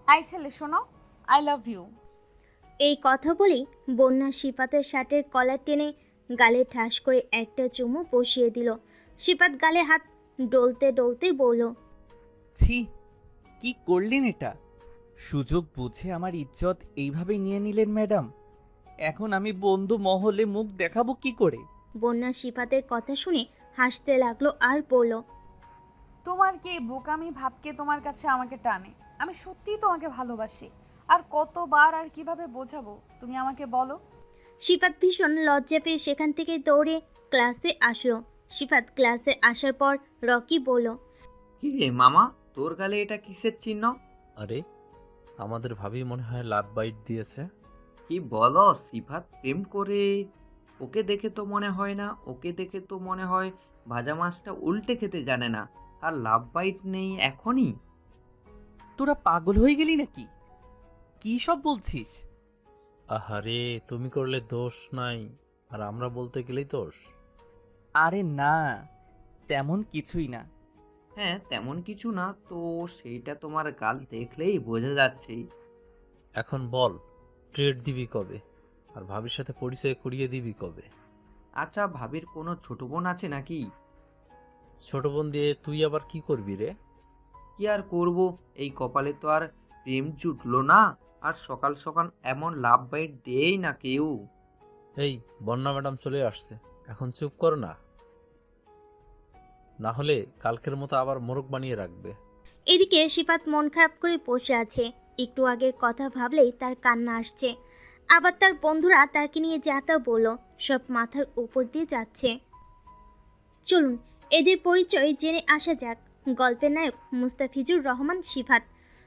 I ছেলে শোনো, I love you. এই কথা বলেই বন্যা সিফাতের শার্টের কলার টেনে গালে ঠাস করে একটা চুমু বসিয়ে দিল। সিফাত গালে হাত ডলতে ডলতে বলল, ছি, কি করলেন এটা? সুযোগ বুঝে আমার ইজ্জত এইভাবেই নিয়ে নিলেন ম্যাডাম। এখন আমি বন্ধু মহলে মুখ দেখাবো কি করে? বন্যা সিফাতের কথা শুনে হাসতে লাগলো আর বলল, তোমার কি এই বোকামি ভাবকে তোমার কাছে আমাকে টানে? আমি সত্যিই তোমাকে ভালোবাসি। আর কতবার আর কিভাবে বোঝাবো তুমি আমাকে বলো? সিফাত ভীষণ লজ্জা পেয়ে সেখান থেকে দৌড়ে ক্লাসে আসলো। সিফাত ক্লাসে আসার পর রকি বলল, কি রে মামা, তোর গালে এটা কিসের চিহ্ন? আরে, আমাদের ভাবি মনে হয় লাভ বাইট দিয়েছে। কি বলো সিফাত প্রেম করে? ওকে দেখে তো মনে হয় না, ওকে দেখে তো মনে হয় ভাজা মাছটা উল্টে খেতে জানে না। আর লাভ বাইট নেই এখনই? তোরা পাগল হয়ে গেলি নাকি? কি সব বলছিস? আহারে, তুমি করলে দোষ নাই, আর আমরা বলতে গেলেই দোষ। আরে না, তেমন কিছুই না। হ্যাঁ, তেমন কিছু না তো, সেইটা তোমার গাল দেখলেই বোঝা যাচ্ছে। এখন বল, ট্রেড দিবি কবে? আর ভাবির সাথে পরিচয় করিয়ে দিবি কবে? আচ্ছা, ভাবির কোনো ছোট বোন আছে নাকি? ছোট বোন দিয়ে তুই আবার কি করবি রে? কি আর করব, এই কপালে তো আর প্রেম জুটলো না। আর সকাল সকাল এমন লাভ বাইট দেই না কেউ। এই, বন্যা ম্যাডাম চলে আসছে, এখন চুপ কর না, না হলে কালকের মতো আবার মোরগ বানিয়ে রাখবে। এদিকে সিফাত মন খারাপ করে বসে আছে। একটু আগের কথা ভাবলেই তার কান্না আসছে। আবার তার বন্ধুরা তাকে নিয়ে যা তা বলল, সব মাথার উপর দিয়ে যাচ্ছে। চলুন এদের পরিচয় জেনে আসা যাক। গল্পের নায়ক মুস্তাফিজুর রহমান সিফাত।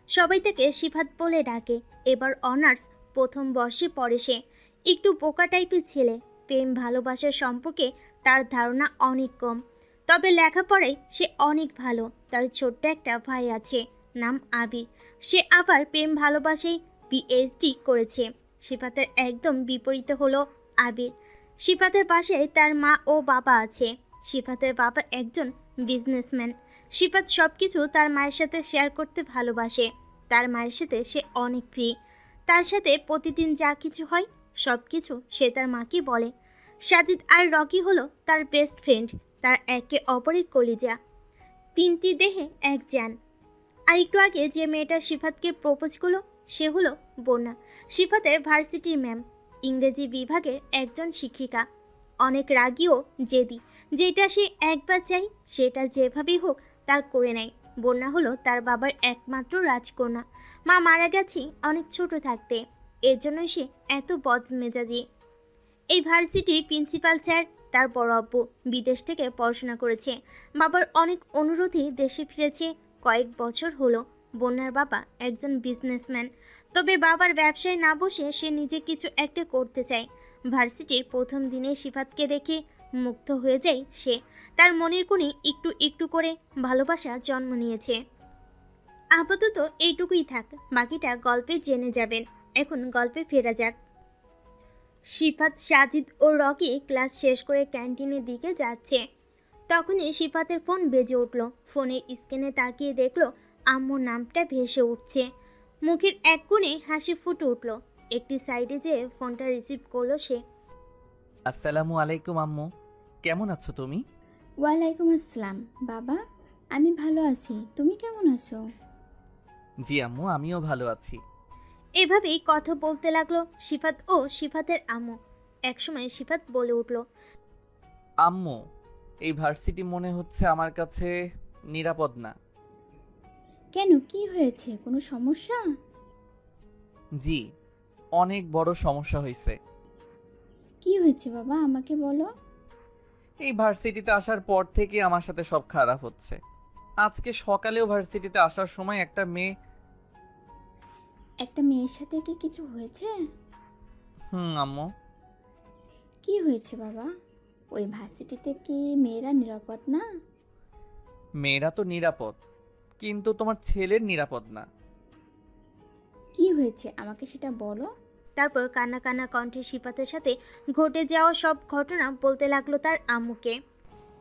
সবাই তাকে সিফাত বলে ডাকে। এবার অনার্স প্রথম বর্ষে পড়ে সে। একটু বোকা টাইপের ছেলে। প্রেম ভালোবাসার সম্পর্কে তার ধারণা অনেক কম। তবে লেখাপড়ায় সে অনেক ভালো। তার ছোট্ট একটা ভাই আছে, নাম আবির। সে আবার প্রেম ভালোবাসায় পিএইচডি করেছে। সিফাতের একদম বিপরীতে হলো আবির। সিফাতের পাশে তার মা ও বাবা আছে। সিফাতের বাবা একজন বিজনেসম্যান। সিফাত সব কিছু তার মায়ের সাথে শেয়ার করতে ভালোবাসে। তার মায়ের সাথে সে অনেক ফ্রি। তার সাথে প্রতিদিন যা কিছু হয় সব কিছু সে তার মাকে বলে। সাজিদ আর রকি হলো তার বেস্ট ফ্রেন্ড। তার একে অপরের কলিজা। তিনটি দেহে এক যান। আর একটু আগে যে মেয়েটা সিফাতকে প্রপোজ করলো সে হলো বন্যা, সিফাতের ভার্সিটির ম্যাম, ইংরেজি বিভাগের একজন শিক্ষিকা। অনেক রাগী ও জেদি। যেটা সে একবার চাই সেটা যেভাবেই হোক তার করে নেয়। বন্যা হলো তার বাবার একমাত্র রাজকন্যা। মা মারা গেছে অনেক ছোট থাকতে, এর জন্য সে এত বদমেজাজি। এই ভার্সিটির প্রিন্সিপাল স্যার তার বড় আব্বু বিদেশ থেকে পড়াশোনা করেছে। বাবার অনেক অনুরোধে দেশে ফিরেছে। কয়েক বছর হলো। বন্যার বাবা একজন বিজনেসম্যান। তবে বাবার ব্যবসায় না বসে সে নিজে কিছু একটা করতে চায়। ভার্সিটির প্রথম দিনে সিফাতকে দেখে মুগ্ধ হয়ে যায় সে। তার মনের কোণে একটু একটু করে ভালোবাসা জন্ম নিয়েছে। আপাতত এইটুকুই থাক, বাকিটা গল্পে জেনে যাবেন। এখন গল্পে ফেরা যাক। সিফাত, সাজিদ ও রকি ক্লাস শেষ করে ক্যান্টিনের দিকে যাচ্ছে। তখনই সিফাতের ফোন বেজে উঠল। ফোনের স্ক্রিনে তাকিয়ে দেখল আম্মুর নামটা ভেসে উঠছে। মুখের এক কোণে হাসি ফুটে উঠল। একটি সাইডে যেয়ে ফোনটা রিসিভ করলো সে। আসসালামু আলাইকুম আম্মু, কেমন আছো তুমি? ওয়ালাইকুম আসসালাম বাবা, আমি ভালো আছি। তুমি কেমন আছো? জি আম্মু, আমিও ভালো আছি। এভাবেই কথা বলতে লাগলো সিফাত ও সিফাতের আম্মু। একসময় সিফাত বলে উঠল, আম্মু, এই ভার্সিটি মনে হচ্ছে আমার কাছে নিরাপদ না। কেন, কি হয়েছে? কোনো সমস্যা? জি, অনেক বড় সমস্যা হয়েছে। কি হয়েছে বাবা, আমাকে বলো। এই ভার্সিটিতে আসার পর থেকে আমার সাথে সব খারাপ হচ্ছে। আজকে সকালেও ভার্সিটিতে আসার সময় একটা মেয়ে। একটা মেয়ের সাথে কি কিছু হয়েছে? আম্মু। কি হয়েছে বাবা? ওই ভার্সিটিতে কি মেয়েরা নিরাপদ না? মেয়েরা তো নিরাপদ, কিন্তু তোমার ছেলের নিরাপদ না। কি হয়েছে আমাকে সেটা বলো। তারপর কান্না কান্না কণ্ঠে সিফাতের সাথে ঘটে যাওয়া সব ঘটনা বলতে লাগলো তার আম্মুকে।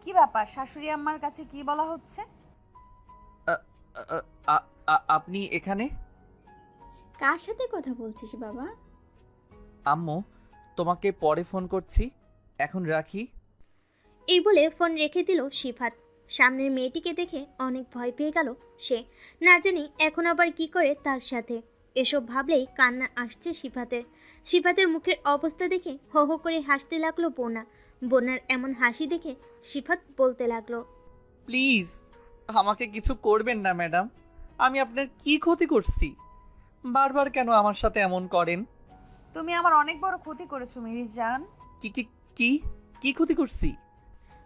কি ব্যাপার, শাশুড়ি আম্মার কাছে কি বলা হচ্ছে? আ- আ- আপনি এখানে? কার সাথে কথা বলছিস বাবা? আম্মু, তোমাকে পরে ফোন করছি, এখন রাখি। এই বলে ফোন রেখে দিল সিফাত। সামনের মেয়েটিকে দেখে অনেক ভয় পেয়ে গেল সে। না জানি এখন আবার কি করে তার সাথে। এসব ভাবলেই কান্না আসছে সিফাতের। সিফাতের মুখের অবস্থা দেখে হো হো করে হাসতে লাগলো বোনা। বোনার এমন হাসি দেখে সিফাত বলতে লাগলো, প্লিজ আমাকে কিছু করবেন না ম্যাডাম, আমি আপনার কি ক্ষতি করছি? বারবার কেন আমার সাথে এমন করেন? তুমি আমার অনেক বড় ক্ষতি করেছো মেরি জান। কি কি কি কি ক্ষতি করছি?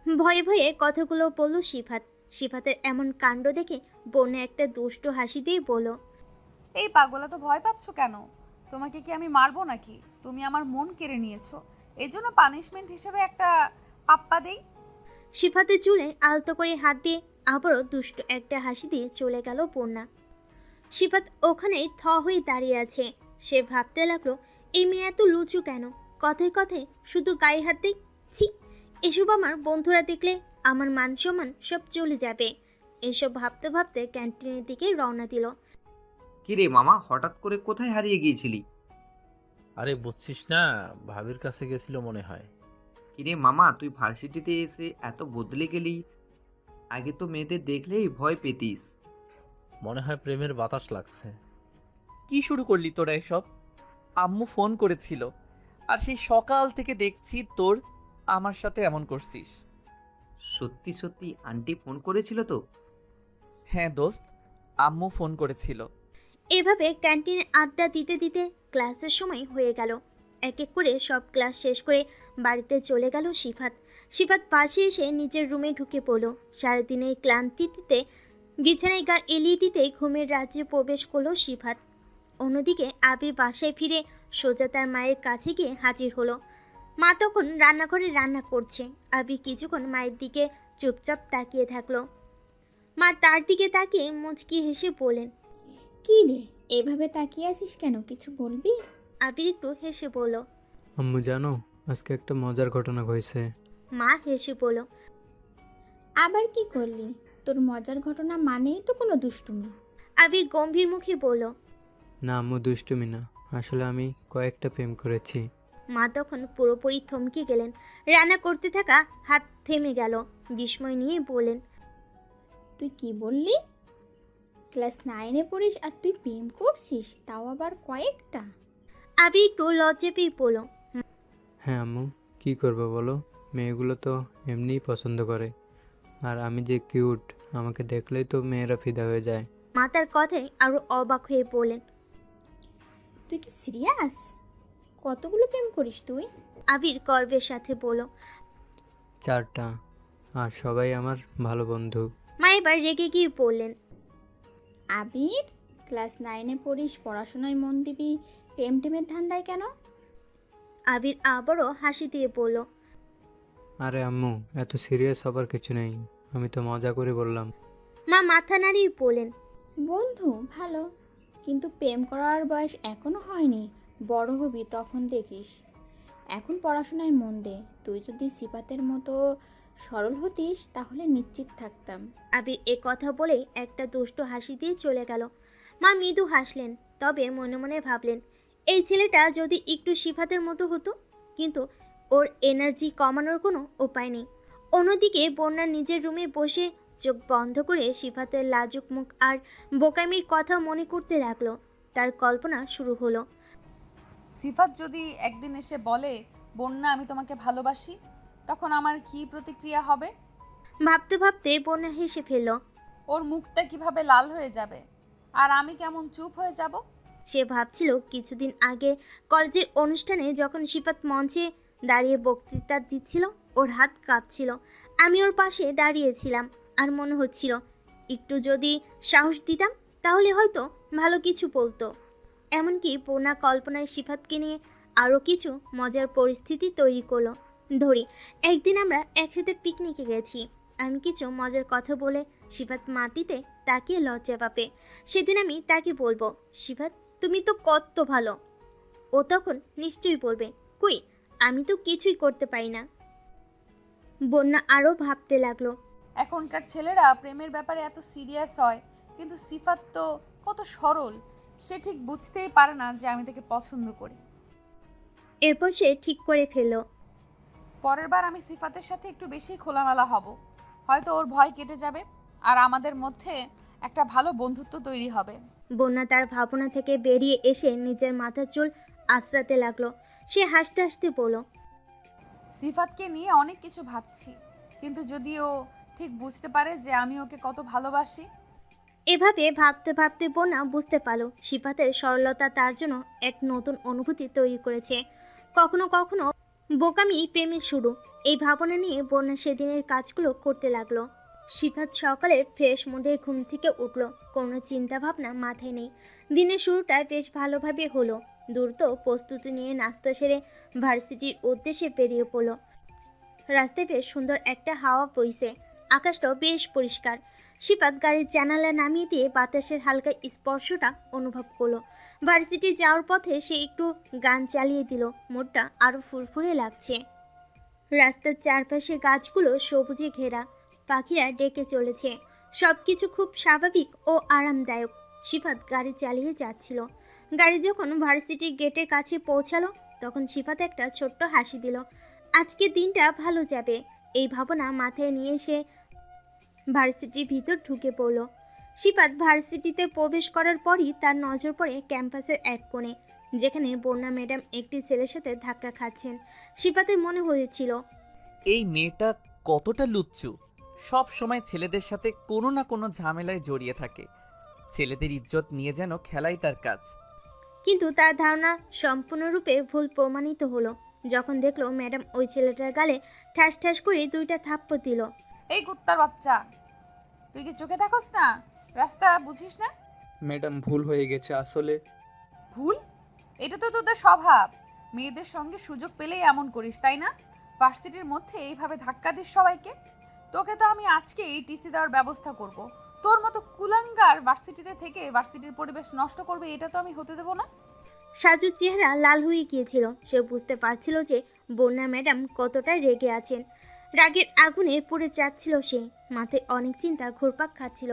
ভয়ে ভয়ে কথাগুলো বলল সিফাত। সিফাতের এমন কাণ্ড দেখে বোনা একটা দুষ্ট হাসি দিয়ে বলল, এই পাগলা তো ভয় পাচ্ছ কেন? তোমাকে কি আমি মারবো নাকি? তুমি আমার মন কেড়ে নিয়েছো, এই জন্য পানিশমেন্ট হিসেবে একটা পাপ্পা দেই। সিফাতের চুলে আলতো করে হাত দিয়ে আবারও দুষ্ট একটা হাসি দিয়ে চলে গেল বন্যা। সিফাত ওখানেই থ হয়ে দাঁড়িয়ে আছে। সে ভাবতে লাগলো, এই মেয়ে এত লুচু কেন? কথায় কথায় শুধু গায়ে হাত দেয়। ছি, এসব আমার বন্ধুরা দেখলে আমার মান সম্মান সব চলে যাবে। এসব ভাবতে ভাবতে ক্যান্টিনের দিকে রওনা দিল। কিরে মামা, হঠাৎ করে কোথায় হারিয়ে গিয়েছিলি? আরে বুঝছিস না, ভাবির কাছে গেছিল মনে হয়। কিরে মামা, তুই ভার্সিটিতে এসে এত বদলে গেলি। আগে তো মেয়েদের দেখলেই ভয় পেতিস। মনে হয় প্রেমের বাতাস লাগছে। কি শুরু করলি তোরা এসব? আম্মু ফোন করেছিল, আর সেই সকাল থেকে দেখছি তোর আমার সাথে এমন করছিস। সত্যি সত্যি আন্টি ফোন করেছিল তো? হ্যাঁ দোস্ত, আম্মু ফোন করেছিল। এভাবে ক্যান্টিনে আড্ডা দিতে দিতে ক্লাসের সময় হয়ে গেল। এক এক করে সব ক্লাস শেষ করে বাড়িতে চলে গেল সিফাত। সিফাত পাশে এসে নিজের রুমে ঢুকে পড়ল। সারাদিনের ক্লান্তিতে বিছানায় গা এলিয়ে দিতেই ঘুমের রাজ্যে প্রবেশ করলো সিফাত। অন্যদিকে আবির বাসায় ফিরে সোজা তার মায়ের কাছে গিয়ে হাজির হলো। মা তখন রান্নাঘরে রান্না করছে। আবির কিছুক্ষণ মায়ের দিকে চুপচাপ তাকিয়ে থাকলো। মা তার দিকে তাকিয়ে মুচকি হেসে বলেন, কি রে, এভাবে তাকিয়ে আছিস কেন? কিছু বলবি? আবির একটু হেসে বলল। আম্মু জানো, আজকে একটা মজার ঘটনা হয়েছে। মা হেসে বলল, আবার কি করলি? তোর মজার ঘটনা মানেই তো কোনো দুষ্টুমি। আবির গম্ভীর মুখে বলল। না আম্মু, দুষ্টুমি না, আসলে আমি কয়েকটা প্রেম করেছি। মা তখন পুরোপুরি থমকে গেলেন। রান্না করতে থাকা হাত থেমে গেল। বিস্ময় নিয়ে বলেন, তুই কি বললি? ক্লাস 9-এ পড়িস আর তুই প্রেম করছিস, তাও আবার কয়েকটা? আবির একটু লজ্জা পেয়ে বলল, হ্যাঁ আম্মু, কি করবো বলো, মেয়েগুলো তো এমনিই পছন্দ করে। আর আমি যে কিউট, আমাকে দেখলেই তো মেয়েরা ফিদা হয়ে যায়। মা তার কথায় আরো অবাক হয়ে বলেন, তুই কি সিরিয়াস? কতগুলো প্রেম করিস তুই? আবির গর্বের সাথে বলল। 4টা, আর সবাই আমার ভালো বন্ধু। মা এবার রেগে গিয়ে বললেন, আবির, ক্লাস 9-এ পড়িস, পড়াশোনায় মন দিবি, প্রেম টেমের ধান্দায় কেন? আবির আবারও হাসি দিয়ে বলল, আরে আম্মু, এত সিরিয়াস হবার কিছু নেই, আমি তো মজা করে বললাম। মা মাথা নাড়িয়ে বলেন, বন্ধু ভালো, কিন্তু প্রেম করার বয়স এখনো হয়নি। বড় হবি তখন দেখিস। এখন পড়াশোনায় মন দে। তুই যদি সিপাতের মতো সরল হতিস তাহলে নিশ্চিত থাকতাম। আবির এ কথা বলেই একটা দুষ্ট হাসি দিয়ে চলে গেল। মা মৃদু হাসলেন, তবে মনে মনে ভাবলেন, এই ছেলেটা যদি একটু সিফাতের মতো হতো। কিন্তু ওর এনার্জি কমানোর কোনো উপায় নেই। অন্যদিকে বন্যা নিজের রুমে বসে চোখ বন্ধ করে সিফাতের লাজুক মুখ আর বোকামির কথা মনে করতে লাগলো। তার কল্পনা শুরু হলো। সিফাত যদি একদিন এসে বলে, বন্যা আমি তোমাকে ভালোবাসি, তখন আমার কি প্রতিক্রিয়া হবে? ভাবতে ভাবতে বন্যা হেসে ফেলল। ওর মুখটা কিভাবে লাল হয়ে যাবে, আর আমি কেমন চুপ হয়ে যাব। সে ভাবছিল কিছুদিন আগে কলেজের অনুষ্ঠানে যখন সিফাত মঞ্চে দাঁড়িয়ে বক্তৃতা দিচ্ছিল, ওর হাত কাঁপছিল। আমি ওর পাশে দাঁড়িয়েছিলাম, আর মনে হচ্ছিল একটু যদি সাহস দিতাম তাহলে হয়তো ভালো কিছু বলতো। এমনকি পূর্ণা কল্পনায় সিফাতকে নিয়ে আরও কিছু মজার পরিস্থিতি তৈরি করলো। ধরি একদিন আমরা একসাথে পিকনিকে গেছি। আমি কিছু মজার কথা বলে সিফাত মাটিতে তাকিয়ে লজ্জা পাবে। সেদিন আমি তাকে বলবো, সিফাত তুমি তো কত ভালো। ও তখন নিশ্চয়ই বলবে, কই আমি তো কিছুই করতে পারি না। বন্যা আরও ভাবতে লাগলো। এখনকার ছেলেরা প্রেমের ব্যাপারে এত সিরিয়াস হয়, কিন্তু সিফাত তো কত সরল। সে ঠিক বুঝতেই পারে না যে আমি তাকে পছন্দ করি। এরপর সে ঠিক করে ফেলল। পরের বার আমি সিফাতের সাথে একটু বেশি খোলামেলা হব, হয়তো ওর ভয় কেটে যাবে আর আমাদের মধ্যে একটা ভালো বন্ধুত্ব তৈরি হবে। বন্যা তার ভাবনা থেকে বেরিয়ে এসে নিজের মাথার চুল আঁচড়াতে লাগলো। সে হাসতে হাসতে বলল, সিফাতকে নিয়ে অনেক কিছু ভাবছি, কিন্তু যদি ও ঠিক বুঝতে পারে যে আমি ওকে কত ভালোবাসি। এভাবে ভাবতে ভাবতে বন্যা বুঝতে পারল সিফাতের সরলতা তার জন্য এক নতুন অনুভূতি তৈরি করেছে। কখনো কখনো বোকামি প্রেমের শুরু। এই ভাবনা নিয়ে বন্যা সেদিনের কাজগুলো করতে লাগলো। সিফাত সকালে ফ্রেশ মুডে ঘুম থেকে উঠল, কোনো চিন্তা ভাবনা মাথায় নেই। দিনের শুরুটা বেশ ভালোভাবে হলো। দ্রুত প্রস্তুতি নিয়ে নাস্তা সেরে ভার্সিটির উদ্দেশ্যে বেরিয়ে পড়ল। রাস্তায় বেশ সুন্দর একটা হাওয়া বইছে, আকাশটাও বেশ পরিষ্কার। সিফাত গাড়ির জানালা নামিয়ে দিয়ে বাতাসের হালকা স্পর্শটা অনুভব করলো। ভার্সিটি যাওয়ার পথে সে একটু গান চালিয়ে দিল, মুডটা আরো ফুরফুরে লাগছে। রাস্তার চারপাশে গাছগুলো সবুজে ঘেরা, পাখিরা ডেকে চলেছে। সবকিছু খুব স্বাভাবিক ও আরামদায়ক। সিফাত গাড়ি চালিয়ে যাচ্ছিল। গাড়ি যখন ভার্সিটির গেটের কাছে পৌঁছালো তখন সিফাত একটা ছোট্ট হাসি দিল। আজকের দিনটা ভালো যাবে, এই ভাবনা মাথায় নিয়ে সে ভার্সিটির ভিতর ঢুকে পড়ল। সিফাত ভার্সিটিতে প্রবেশ করার পরই তার নজর পড়ে ক্যাম্পাসের এক কোণে, যেখানে বন্যা ম্যাডাম একটি ছেলের সাথে ধাক্কা খাচ্ছেন। সিফাতের মনে হয়েছিল এই মেয়েটা কতটা লুচ্চু, সব সময় ছেলেদের সাথে কোনো না কোনো ঝামেলায় জড়িয়ে থাকে। ছেলেদের ইজ্জত নিয়ে যেন খেলাই তার কাজ। কিন্তু তার ধারণা সম্পূর্ণরূপে ভুল প্রমাণিত হলো যখন দেখলো ম্যাডাম ওই ছেলেটার গালে ঠাস ঠাস করে দুইটা থাপ্পড় দিল। এই কুত্তার বাচ্চা, তুই কি চোখে দেখোস না? রাস্তা বুঝিস না? ম্যাডাম ভুল হয়ে গেছে আসলে। ভুল? এটা তো তোদের স্বভাব, মেয়েদের সঙ্গে সুযোগ পেলেই এমন করিস, তাই না? ভার্সিটির মধ্যে এইভাবে ধাক্কা দিস সবাইকে। তোকে তো আমি আজকেই টিসি দেওয়ার ব্যবস্থা করব। তোর মতো কুলাঙ্গার ভার্সিটিতে থেকে ভার্সিটির পরিবেশ নষ্ট করবে, এটা তো আমি হতে দেবো না। সাজুর চেহারা লাল হয়ে গিয়েছিল। সে বুঝতে পারছিল যে বন্যা ম্যাডাম কতটা রেগে আছেন। রাগের আগুনে পুড়ে যাচ্ছিল সে, মাথায় অনেক চিন্তা ঘুরপাক খাচ্ছিল।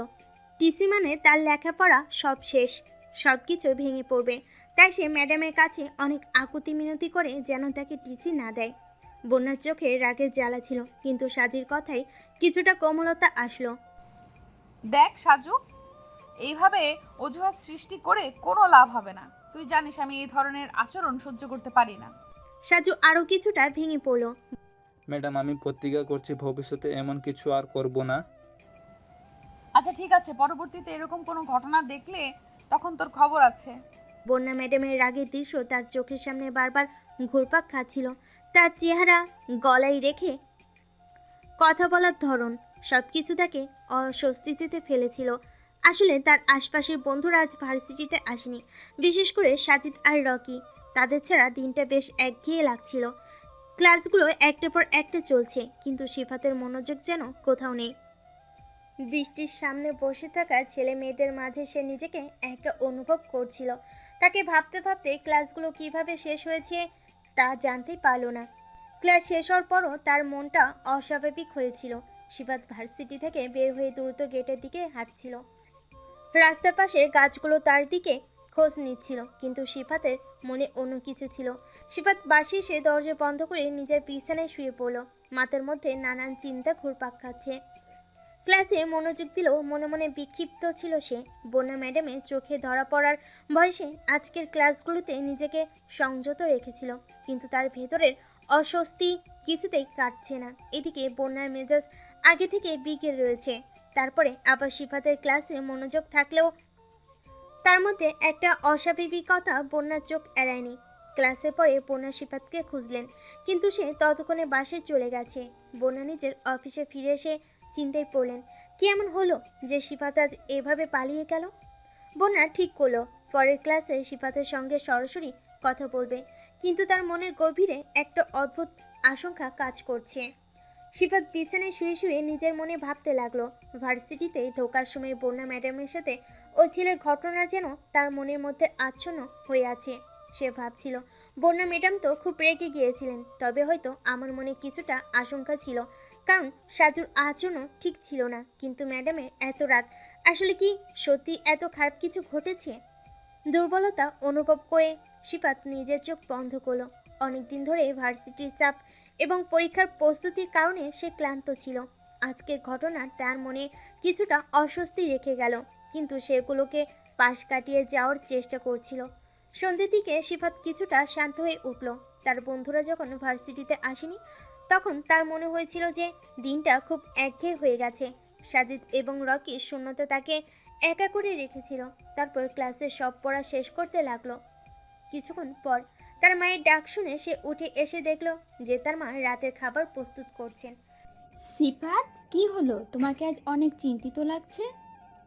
টিসি মানে তার লেখাপড়া সব শেষ, সব কিছু ভেঙে পড়বে। তাই সে ম্যাডামের কাছে অনেক আকুতি মিনতি করে যেন তাকে টিসি না দেয়। বন্যার চোখে রাগের জ্বালা ছিল, কিন্তু সাজির কথায় কিছুটা কোমলতা আসলো। দেখ সাজু, এইভাবে অজুহাত সৃষ্টি করে কোনো লাভ হবে না। তুই জানিস আমি এই ধরনের আচরণ সহ্য করতে পারি না। সাজু আরও কিছুটা ভেঙে পড়ল। ম্যাডাম আমি প্রতিজ্ঞা করছি ভবিষ্যতে এমন কিছু আর করব না। আচ্ছা ঠিক আছে, পরবর্তীতে এরকম কোনো ঘটনা দেখলে তখন তোর খবর আছে। বন্যা ম্যাডামের রাগের দৃশ্য তার চোখের সামনে বারবার ঘুরপাক খাচ্ছিল। তার চেহারা, গলায় রেখে কথা বলার ধরন, সব কিছু তাকে অস্বস্তিতে ফেলেছিল। আসলে তার আশপাশের বন্ধুরা আজ ভার্সিটিতে আসেনি, বিশেষ করে সাজিদ আর রকি। তাদের ছাড়া দিনটা বেশ একঘেয়ে লাগছিল। ক্লাসগুলো একটার পর একটা চলছে, কিন্তু সিফাতের মনোযোগ যেন কোথাও নেই। দৃষ্টির সামনে বসে থাকা ছেলে মেয়েদের মাঝে সে নিজেকে একা অনুভব করছিল। তাকে ভাবতে ভাবতে ক্লাসগুলো কিভাবে শেষ হয়েছে তা জানতেই পারল না। ক্লাস শেষ হওয়ার পরও তার মনটা অস্বাভাবিক হয়েছিল। সিফাত ভার্সিটি থেকে বের হয়ে দ্রুত গেটের দিকে হাঁটছিল। রাস্তার পাশে গাছগুলো তার দিকে খোঁজ নিচ্ছিল, কিন্তু সিফাতের মনে অন্য কিছু ছিল। সিফাত বাসে এসে দরজা বন্ধ করে নিজের বিছানায় শুয়ে পড়ল। মাথার মধ্যে নানান চিন্তা ঘুরপাক খাচ্ছে। ক্লাসে মনোযোগ দিলেও মনে মনে বিক্ষিপ্ত ছিল সে। বন্যা ম্যাডামের চোখে ধরা পড়ার বয়সে আজকের ক্লাসগুলোতে নিজেকে সংযত রেখেছিল, কিন্তু তার ভেতরের অস্বস্তি কিছুতেই কাটছে না। এদিকে বন্যার মেজাজ আগে থেকে বিগড়ে রয়েছে। তারপরে আবার সিফাতের ক্লাসে মনোযোগ থাকলেও তার মধ্যে একটা অস্বাভাবিকতা বন্যার চোখ এড়ায়নি। ক্লাসের পরে বন্যা সিফাতকে খুঁজলেন, কিন্তু সে ততক্ষণে বাসে চলে গেছে। বন্যা নিজের অফিসে ফিরে এসে চিন্তায় পড়লেন, কি এমন হলো যে সিফাত আজ এভাবে পালিয়ে গেল। বন্যা ঠিক করলো পরের ক্লাসে সিফাতের সঙ্গে সরাসরি কথা বলবে, কিন্তু তার মনের গভীরে একটা অদ্ভুত আশঙ্কা কাজ করছে। সিফাত বিছানায় শুয়ে শুয়ে নিজের মনে ভাবতে লাগলো। ভার্সিটিতে ঢোকার সময় বন্যা ম্যাডামের সাথে ওই ছেলের ঘটনা যেন তার মনের মধ্যে আচ্ছন্ন হয়ে আছে। সে ভাবছিল, বন্যা ম্যাডাম তো খুব রেগে গিয়েছিলেন, তবে হয়তো আমার মনে কিছুটা আশঙ্কা ছিল, কারণ সাজুর আচরণও ঠিক ছিল না। কিন্তু ম্যাডামের এত রাগ, আসলে কি সত্যি এত খারাপ কিছু ঘটেছে? দুর্বলতা অনুভব করে সিফাত নিজের চোখ বন্ধ করলো। অনেকদিন ধরে ভার্সিটির চাপ এবং পরীক্ষার প্রস্তুতির কারণে সে ক্লান্ত ছিল। আজকের ঘটনা তার মনে কিছুটা অস্বস্তি রেখে গেল, কিন্তু সেগুলোকে পাশ কাটিয়ে যাওয়ার চেষ্টা করছিল। সন্ধ্যের দিকে সিফাত কিছুটা শান্ত হয়ে উঠল। তার বন্ধুরা যখন ভার্সিটিতে আসেনি তখন তার মনে হয়েছিল যে দিনটা খুব একঘেয়ে হয়ে গেছে। সাজিদ এবং রকির শূন্যতা তাকে একা করে রেখেছিল। তারপর ক্লাসের সব পড়া শেষ করতে লাগলো। কিছুক্ষণ পর তার মায়ের ডাক শুনে সে উঠে এসে দেখলো যে তার মা রাতের খাবার প্রস্তুত করছেন। সিফাত, কি হলো? তোমাকে আজ অনেক চিন্তিত লাগছে।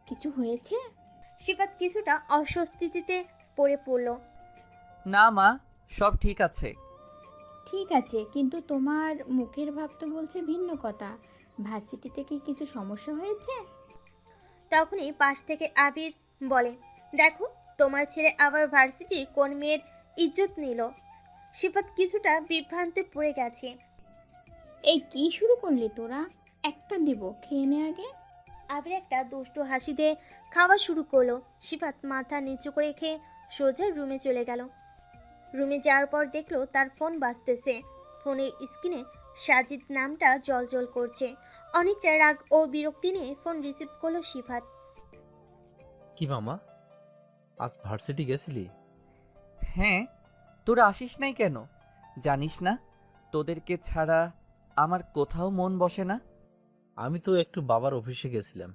কিছু হয়েছে? সিফাত কিছুটা অস্বস্তিতে পড়ে পড়ল। না মা, সব ঠিক আছে। ঠিক আছে, কিন্তু তোমার মুখের ভাব তো বলছে ভিন্ন কথা। ভার্সিটিতে কি কিছু সমস্যা হয়েছে? তখনই পাশ থেকে আবির বলে, দেখো তোমার ছেলে আবার ভার্সিটির কোন মেয়ের ইজ্জত নিল। সিফাত কিছুটা বিভ্রান্তে পড়ে গেছে। এই কি শুরু করলি তোরা? একটা দিব, খেয়ে নে আগে। আবির একটা দুষ্টু হাসি দিয়ে খাওয়া শুরু করলো। সিফাত মাথা নিচু করে খেয়ে সোজা রুমে চলে গেল। রুমে যাওয়ার পর দেখলো তার ফোন বাজতেছে। ফোনের স্ক্রিনে সাজিদ নামটা জ্বলজ্বল করছে। অনেকটা রাগ ও বিরক্তি নিয়ে ফোন রিসিভ করলো সিফাত। কি মামা, আজ ভার্সিটি গেছিলি? হ্যাঁ, তোরা আসিস নাই কেন? জানিস না তোদেরকে ছাড়া আমার কোথাও মন বসে না। আমি তো একটু বাবার অফিসে গেছিলাম।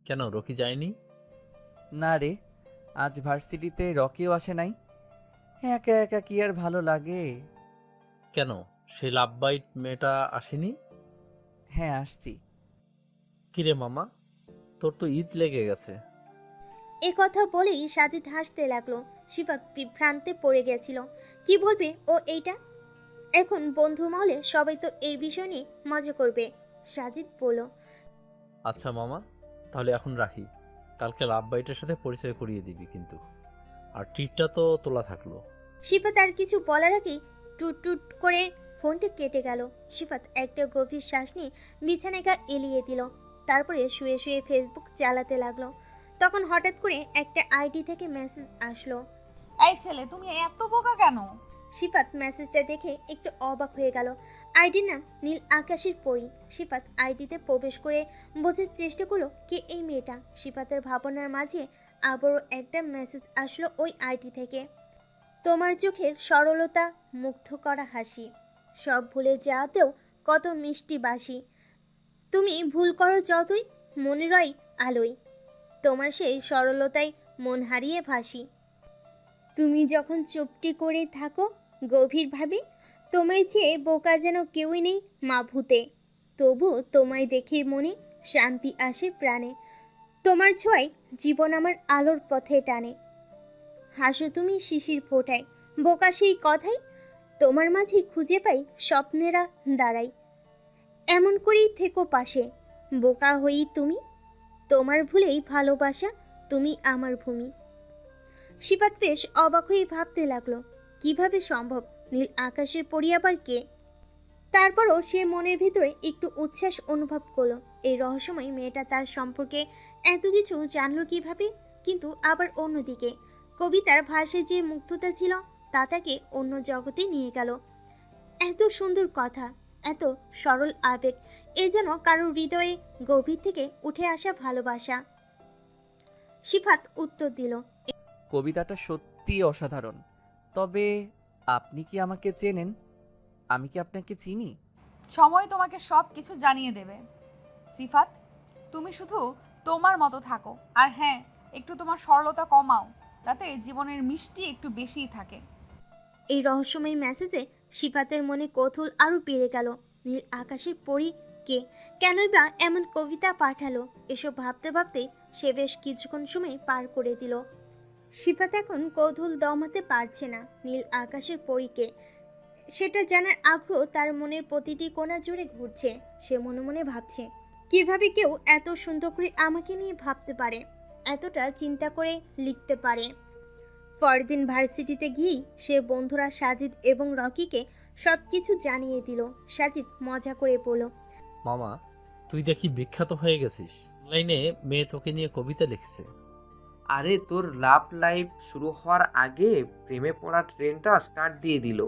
কেন, রকি যায়নি? না রে, আজ ভার্সিটিতে রকিও আসে নাই। একা একা কি আর ভালো লাগে। কেন, সে লাভবাইট মেয়েটা আসেনি? হ্যাঁ, আসছি। কিরে মামা, তোর তো ঈদ লেগে গেছে। এ কথা বলেই সাজিদ হাসতে লাগলো। সিফাত বিভ্রান্তে পড়ে গেছিল। কি বলবে ও এইটা? এখন বন্ধু মহলে সবাই তো এই বিষয় নিয়ে মজা করবে। সাজিদ বলল, আচ্ছা মামা, তাহলে এখন রাখি। কালকে লাভবাইটের সাথে পরিচয় করিয়ে দিবি কিন্তু। আর ট্রিটটা তো তোলা থাকলো। সিফাত আর কিছু বলার আগেই টুট টুট করে ফোনটি কেটে গেল। সিফাত একটা গভীর শ্বাস নিয়ে বিছানায় গা এলিয়ে দিল। তারপরে শুয়ে শুয়ে ফেসবুক চালাতে লাগলো। তখন হঠাৎ করে একটা আইডি থেকে মেসেজ আসলো। এই ছেলে, তুমি এত বোকা কেন? সিফাত মেসেজটা দেখে একটু অবাক হয়ে গেল। আইডির নাম নীল আকাশের পরী। সিফাত আইডিতে প্রবেশ করে বোঝার চেষ্টা করলো কে এই মেয়েটা। সিফাতের ভাবনার মাঝে আবারও একটা মেসেজ আসলো ওই আইডি থেকে। তোমার চোখের সরলতা, মুগ্ধ করা হাসি, সব ভুলে যাওয়াতেও কত মিষ্টি বাসি। তুমি ভুল করো যতই, মনে রয় আলোয়। তোমার সেই সরলতায় মন হারিয়ে ভাসি। তুমি যখন চুপটি করে থাকো গভীরভাবে, তোমায় চেয়ে বোকা যেন কেউই নেই মা ভূতে। তবু তোমায় দেখে মনে শান্তি আসে প্রাণে। তোমার ছোঁয়ায় জীবন আমার আলোর পথে টানে। হাসো তুমি শিশির ফোটায়, বোকা সেই কথাই তোমার মাঝে খুঁজে পাই স্বপ্নেরা দাঁড়াই। এমন করেই থেকো পাশে, বোকা হই তুমি। তোমার ভুলেই ভালোবাসা, তুমি আমার ভূমি। সিফাত বেশ অবাক হয়ে ভাবতে লাগলো, কিভাবে সম্ভব? নীল আকাশের পরি আবার কে? তারপরও সে মনের ভিতরে একটু উচ্ছ্বাস অনুভব করলো। এই রহস্যময় মেয়েটা তার সম্পর্কে এত কিছু জানলো কিভাবে? কিন্তু আবার অন্যদিকে কবিতার ভাষায় যে মুগ্ধতা ছিল তা তাকে অন্য জগতে নিয়ে গেল। এত সুন্দর কথা, এত সরল আবেগ, এ যেন কারোর হৃদয়ে গভীর থেকে উঠে আসা ভালোবাসা। সিফাত উত্তর দিল, কবিতাটা সত্যি অসাধারণ। তবে আপনি কি আমাকে চেনেন? আমি কি আপনাকে চিনি? সময় তোমাকে সব কিছু জানিয়ে দেবে। সিফাত, তুমি শুধু তোমার মতো থাকো। আর হ্যাঁ, একটু তোমার সরলতা কমাও, তাতে জীবনের মিষ্টি একটু বেশিই থাকে। এই রহস্যময় মেসেজে সিফাতের মনে কৌতূহল আরও বেড়ে গেল। নীল আকাশের পরী কে? কেনই বা এমন কবিতা পাঠালো? এসব ভাবতে ভাবতে সে বেশ কিছুক্ষণ সময় পার করে দিল। সিফাত এখন কৌতূহল দমাতে পারছে না। নীল আকাশের পরীকে সেটা জানার আগ্রহ তার মনের প্রতিটি কোণা জুড়ে ঘুরছে। সে মনে মনে ভাবছে, কিভাবে কেউ এত সুন্দর করে আমাকে নিয়ে ভাবতে পারে, এতটা চিন্তা করে লিখতে পারে। পরদিন ভার্সিটিতে গিয়েই সে বন্ধুরা সাজিদ এবং রকিকে সব কিছু জানিয়ে দিল। সাজিদ মজা করে বলল, মামা, তুই দেখি বিখ্যাত হয়ে গেছিস। অনলাইনে মেয়ে তোকে নিয়ে কবিতা লিখছে। আরে তোর লাভ লাইফ শুরু হওয়ার আগে প্রেমে পড়া ট্রেনটা স্টার্ট দিয়ে দিল।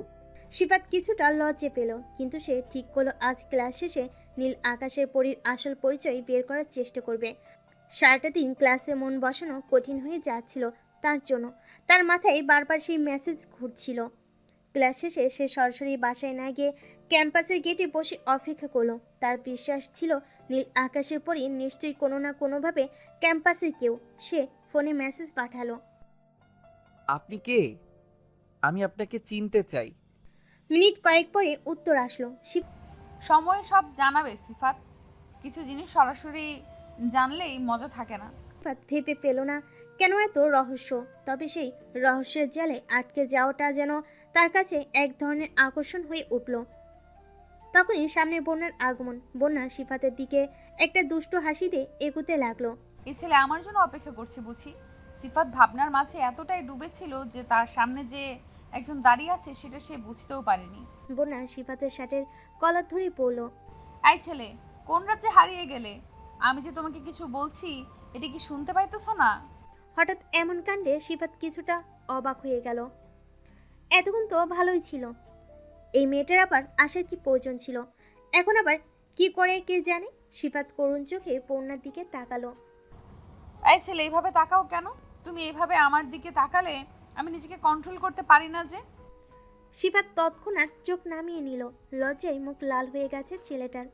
সিফাত কিছুটা লজ্জে পেল, কিন্তু সে ঠিক করলো আজ ক্লাস শেষে নীল আকাশের পরীর আসল পরিচয় বের করার চেষ্টা করবে। সারাটা দিন ক্লাসে মন বসানো কঠিন হয়ে যাচ্ছিল তার জন্য। তার মাথায় বারবার সেই মেসেজ ঘুরছিল। ক্লাস শেষে সে সরাসরি বাসায় না গিয়ে ক্যাম্পাসের গেটে বসে অপেক্ষা করলো। তার বিশ্বাস ছিল নীল আকাশের পরই নিশ্চয়ই কোনো না কোনোভাবে ক্যাম্পাসের কেউ। সে ফোনে মেসেজ পাঠালো। আপনি কে? আমি আপনাকে চিনতে চাই। মিনিট কয়েক পরে উত্তর আসলো। সময় সব জানাবে সিফাত, কিছু জিনিস সরাসরি জানলেই মজা থাকে না। সিফাত ভেবে পেল না কেন এত রহস্য, তবে সেই রহস্যের জালে আটকে যাওয়াটা যেন তার কাছে এক ধরনের আকর্ষণ হয়ে উঠল। তখনই সামনে বন্যার আগমন। বন্যা সিফাতের দিকে একটা দুষ্টু হাসি দিয়ে এগুতে লাগলো। এই ছেলে আমার জন্য অপেক্ষা করছে বুঝি। সিফাত ভাবনার মাঝে এতটাই ডুবেছিল যে তার সামনে যে একজন দাঁড়িয়ে আছে সেটা সে বুঝতেও পারেনি। বন্যা সিফাতের শার্টের কলার ধরে পড়ল। এই ছেলে, কোন রাজ্যে হারিয়ে গেলে? আমি যে তোমাকে কিছু বলছি এটা কি শুনতে পাইতেছো না? হঠাৎ এমন কাণ্ডে সিফাত কিছুটা অবাক হয়ে গেল। এতক্ষণ তো ভালোই ছিল, এই মেয়েটার আবার আসার কি প্রয়োজন ছিল? এখন আবার কি করে কে জানে। সিফাত করুণ চোখে বন্যার দিকে তাকালো। এই ছেলে, এইভাবে তাকাও কেন? তুমি এইভাবে আমার দিকে তাকালে আমি নিজেকে কন্ট্রোল করতে পারি না যে। সিফাত তৎক্ষণাৎ চোখ নামিয়ে নিল। লজ্জায় মুখ লাল হয়ে গেছে ছেলেটার।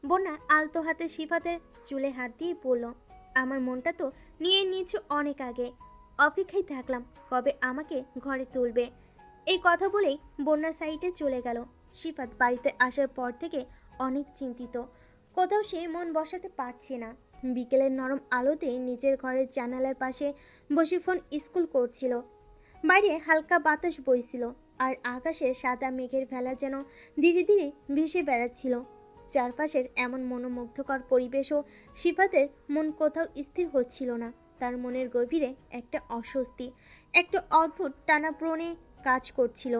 বন্যা আলতো হাতে সিফাতের চুলে হাত দিয়ে বলল, আমার মনটা তো নিয়ে নিয়েছো অনেক আগে, অপেক্ষায় থাকলাম কবে আমাকে ঘরে তুলবে। এই কথা বলেই বন্যা সাইডে চলে গেল। সিফাত বাড়িতে আসার পর থেকে অনেক চিন্তিত, কোথাও সে মন বসাতে পারছে না। বিকেলের নরম আলোতে নিজের ঘরের জানালার পাশে বসে ফোন স্ক্রল করছিল। বাইরে হালকা বাতাস বইছিল, আর আকাশে সাদা মেঘের ভেলা যেন ধীরে ধীরে ভেসে বেড়াচ্ছিল। চারপাশের এমন মনোমুগ্ধকর পরিবেশও সিফাতের মন কোথাও স্থির হচ্ছিল না। তার মনের গভীরে একটা অস্বস্তি, একটা অদ্ভুত টানাপ্রণে কাজ করছিল।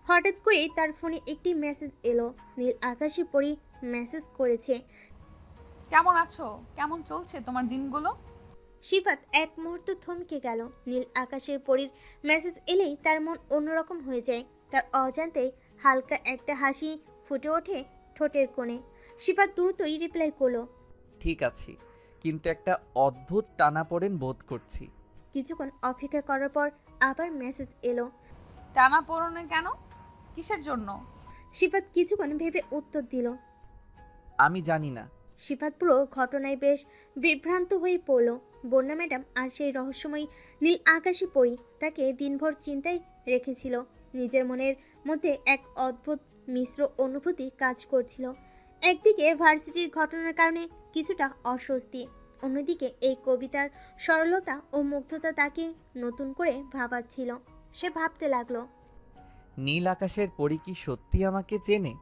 হঠাৎ করেই তার ফোনে একটি মেসেজ এলো। নীল আকাশে পরি মেসেজ করেছে। কেমন আছো? কেমন চলছে তোমার দিনগুলো? সিফাত এক মুহূর্ত থমকে গেল। নীল আকাশের পরীর মেসেজ এলেই তার মন অন্যরকম হয়ে যায়। তার অজান্তেই হালকা একটা হাসি ফুটে ওঠে ঠোঁটের কোণে। সিফাত দ্রুতই রিপ্লাই করলো, ঠিক আছে, কিন্তু একটা অদ্ভুত টানাপোড়েন বোধ করছি। কিছুক্ষণ অপেক্ষা করার পর আবার মেসেজ এলো। টানা পড়নে কেন? কিসের জন্য? সিফাত কিছুক্ষণ ভেবে উত্তর দিল। আমি জানি না। সিফাত পুরো ঘটনায় বেশ বিভ্রান্ত হয়ে পড়ল। বন্যা ম্যাডাম আর সেই রহস্যময়ী নীল আকাশে পড়ি তাকে দিনভর চিন্তায় রেখেছিল। নিজের মনের মধ্যে এক অদ্ভুত মিশ্র অনুভূতি কাজ করছিল। একদিকে ভার্সিটির ঘটনার কারণে কিছুটা অস্বস্তি, অন্যদিকে এই কবিতার সরলতা ও মুগ্ধতা তাকে নতুন করে ভাবাচ্ছিল। সে ভাবতে লাগলো, নীল আকাশের পরী কি সত্যি আমাকে চেনে?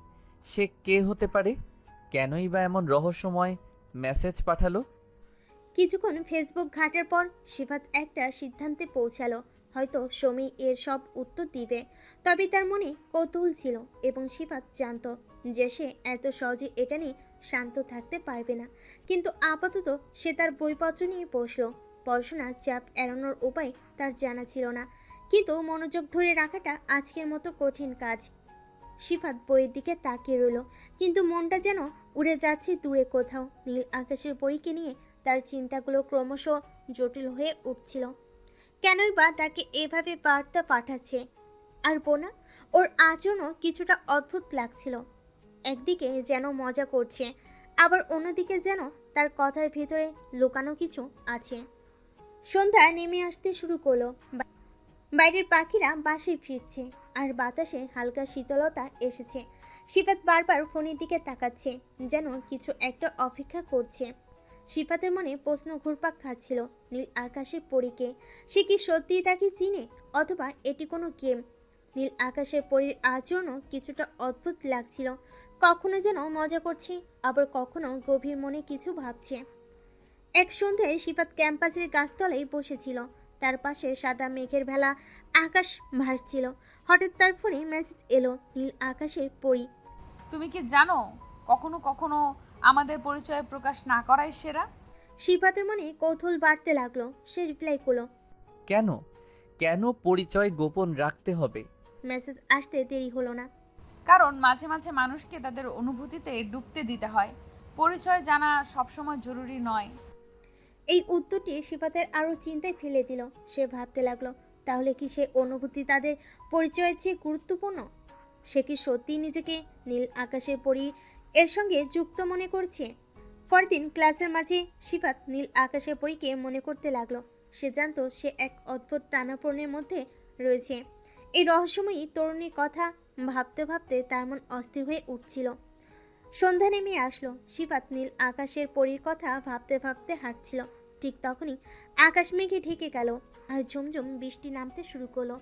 সে কে হতে পারে? কেনই বা এমন রহস্যময় মেসেজ পাঠালো? কিছুক্ষণ ফেসবুক ঘাটার পর সিফাত একটা সিদ্ধান্তে পৌঁছালো। হয়তো সমী এর সব উত্তর দিবে। তবে তার মনে কৌতূহল ছিল এবং সিফাত জানত যে সে এত সহজে এটা নিয়ে শান্ত থাকতে পারবে না। কিন্তু আপাতত সে তার বইপত্র নিয়ে বসলো। পড়াশোনার চাপ এড়ানোর উপায় তার জানা ছিল না, কিন্তু মনোযোগ ধরে রাখাটা আজকের মতো কঠিন কাজ। সিফাত বইয়ের দিকে তাকিয়ে রইল, কিন্তু মনটা যেন উড়ে যাচ্ছে দূরে কোথাও। নীল আকাশের পরীকে নিয়ে তার চিন্তাগুলো ক্রমশ জটিল হয়ে উঠছিল। কেনই বা তাকে এভাবে বার্তা পাঠাচ্ছে? আর বোনা, ওর আচরণও কিছুটা অদ্ভুত লাগছিল। একদিকে যেন মজা করছে, আবার অন্যদিকে যেন তার কথার ভিতরে লুকানো কিছু আছে। সন্ধ্যা নেমে আসতে শুরু করলো। বাইরের পাখিরা বাসে ফিরছে, আর বাতাসে হালকা শীতলতা এসেছে। সিফাত বারবার ফোনের দিকে তাকাচ্ছে, যেন কিছু একটা অপেক্ষা করছে। সিফাতের মনে প্রশ্ন ঘুরপাক খাচ্ছিল, নীল আকাশের পরীকে সে কি সত্যিই তাকে চিনে, অথবা এটি কোনো গেম? নীল আকাশের পরীর আচরণও কিছুটা অদ্ভুত লাগছিল। কখনো যেন মজা করছে, আবার কখনো গভীর মনে কিছু ভাবছে। এক সন্ধ্যায় সিফাত ক্যাম্পাসের গাছতলায় বসেছিল। তার পাশে সাদা মেঘের ভেলা আকাশ ভাসছিল। হঠাৎ তার ফোনে মেসেজ এলো, নীল আকাশের পরী। তুমি কি জানো, কখনো কখনো আমাদের পরিচয় প্রকাশ না করাই সেরা। সিফাতের মনে কৌতূহল বাড়তে লাগলো। সে রিপ্লাই করলো, কেন কেন পরিচয় গোপন রাখতে হবে? মেসেজ আসতে দেরি হলো না। কারণ মাঝে মাঝে মানুষকে তাদের অনুভূতিতে ডুবতে দিতে হয়। পরিচয় জানা সবসময় জরুরি নয়। এই উত্তরটি সিফাতের আরও চিন্তায় ফেলে দিল। সে ভাবতে লাগলো, তাহলে কি সে অনুভূতি তাদের পরিচয়ের চেয়ে গুরুত্বপূর্ণ? সে কি সত্যিই নিজেকে নীল আকাশের পরী এর সঙ্গে যুক্ত মনে করছে? পরদিন ক্লাসের মাঝে সিফাত নীল আকাশের পরীকে মনে করতে লাগলো। সে জানতো সে এক অদ্ভুত টানাপোড়েনের মধ্যে রয়েছে। এই রহস্যময়ী তরুণীর কথা ভাবতে ভাবতে তার মন অস্থির হয়ে উঠছিল। সন্ধ্যা নেমে আসলো। সিফাত নীল আকাশের পরীর কথা ভাবতে ভাবতে হাঁটছিল। ঠিক তখনই আকাশ মেঘে ঢেকে গেল আর ঝুমঝুম বৃষ্টি নামতে শুরু করলো।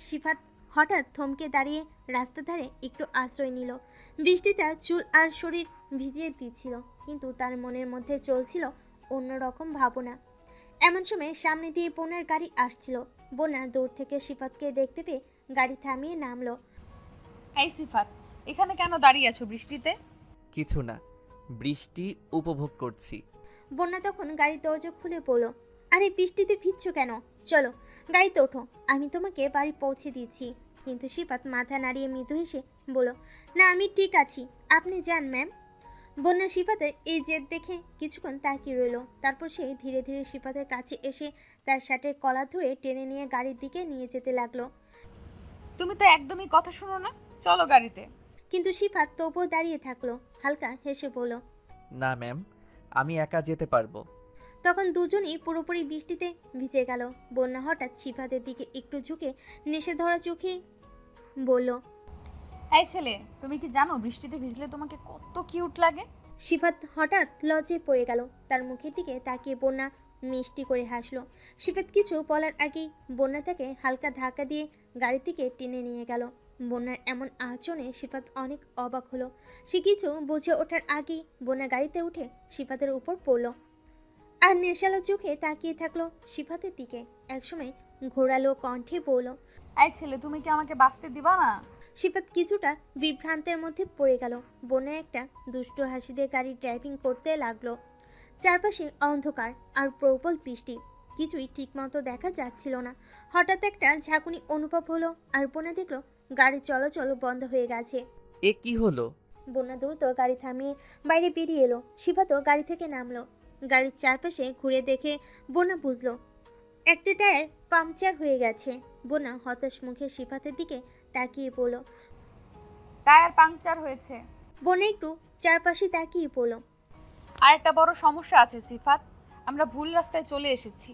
সিফাত হঠাৎ থমকে দাঁড়িয়ে রাস্তার ধারে একটু আশ্রয় নিল। বৃষ্টি তার চুল আর শরীর ভিজিয়ে দিচ্ছিল, কিন্তু তার মনের মধ্যে চলছিল অন্যরকম ভাবনা। এমন সময় সামনে দিয়ে বোনের গাড়ি আসছিল। বোনা দূর থেকে সিফাতকে দেখতে পেয়ে গাড়ি থামিয়ে নামলো। এই সিফাত, এখানে কেন দাঁড়িয়ে আছো বৃষ্টিতে? কিছু না, বৃষ্টি উপভোগ করছি। বন্যা তখন গাড়ির দরজা খুলে বলল, আরে বৃষ্টিতে ভিজছো কেন? চলো গাড়িতে ওঠো, আমি তোমাকে বাড়ি পৌঁছে দিচ্ছি। কিন্তু সিফাত মাথা নাড়িয়ে মৃদু হেসে বলল, না আমি ঠিক আছি, আপনি যান ম্যাম। বন্যা সিফাতের এই জেদ দেখে কিছুক্ষণ তাকিয়ে রইল। তারপর সে ধীরে ধীরে সিফাতের কাছে এসে তার শার্টের কলার ধরে টেনে নিয়ে গাড়ির দিকে নিয়ে যেতে লাগলো। তুমি তো একদমই কথা শোনো না, চলো গাড়িতে। কিন্তু সিফাত তবুও দাঁড়িয়ে থাকলো। হালকা হেসে বলল, না ম্যাম, আমি একা যেতে পারবো। তখন দুজনেই পুরোপুরি বৃষ্টিতে ভিজে গেল। বন্যা হঠাৎ সিফাতের দিকে একটু ঝুঁকে নেশে ধরা চোখে বলল, এই ছেলে, তুমি কি জানো বৃষ্টিতে ভিজলে তোমাকে কত কিউট লাগে? সিফাত হঠাৎ লজ্জায় পড়ে গেল। তার মুখের দিকে তাকিয়ে বন্যা মিষ্টি করে হাসলো। সিফাত কিছু বলার আগেই বন্যা তাকে হালকা ধাক্কা দিয়ে গাড়ি থেকে টেনে নিয়ে গেল। বন্যার এমন আচরণে সিফাত অনেক অবাক হলো। সে কিছু বুঝে ওঠার আগেই বন্যা গাড়িতে উঠে সিফাতের উপর পড়ল আর নেশালো চোখে তাকিয়ে থাকলো সিফাতের দিকে। একসময় ঘোরালো কণ্ঠে বলল, এই ছেলে, তুমি কি আমাকে বাঁচতে দিবা না? সিফাত কিছুটা বিভ্রান্তের মধ্যে পড়ে গেল। বনে একটা দুষ্ট হাসি দিয়ে গাড়ি ড্রাইভিং করতে লাগলো। চারপাশে অন্ধকার আর প্রবল বৃষ্টি, কিছুই ঠিকমতো দেখা যাচ্ছিল না। হঠাৎ একটা ঝাঁকুনি অনুভব হলো আর বন্যা দেখলো গাড়ি চলাচল বন্ধ হয়ে গেছে। এ কি হলো? বন্যা দ্রুত গাড়ি থামিয়ে বাইরে বেরিয়ে এলো। সিফাতও গাড়ি থেকে নামলো। গাড়ির চারপাশে ঘুরে দেখে বন্যা বুঝলো একটা টায়ার পাংচার হয়ে গেছে। বন্যা হতাশ মুখে সিফাতের দিকে তাকিয়ে পড়ল। টায়ার পাংচার হয়েছে? বন্যা একটু চারপাশে তাকিয়ে পড়ল। আর একটা বড় সমস্যা আছে সিফাত, আমরা ভুল রাস্তায় চলে এসেছি।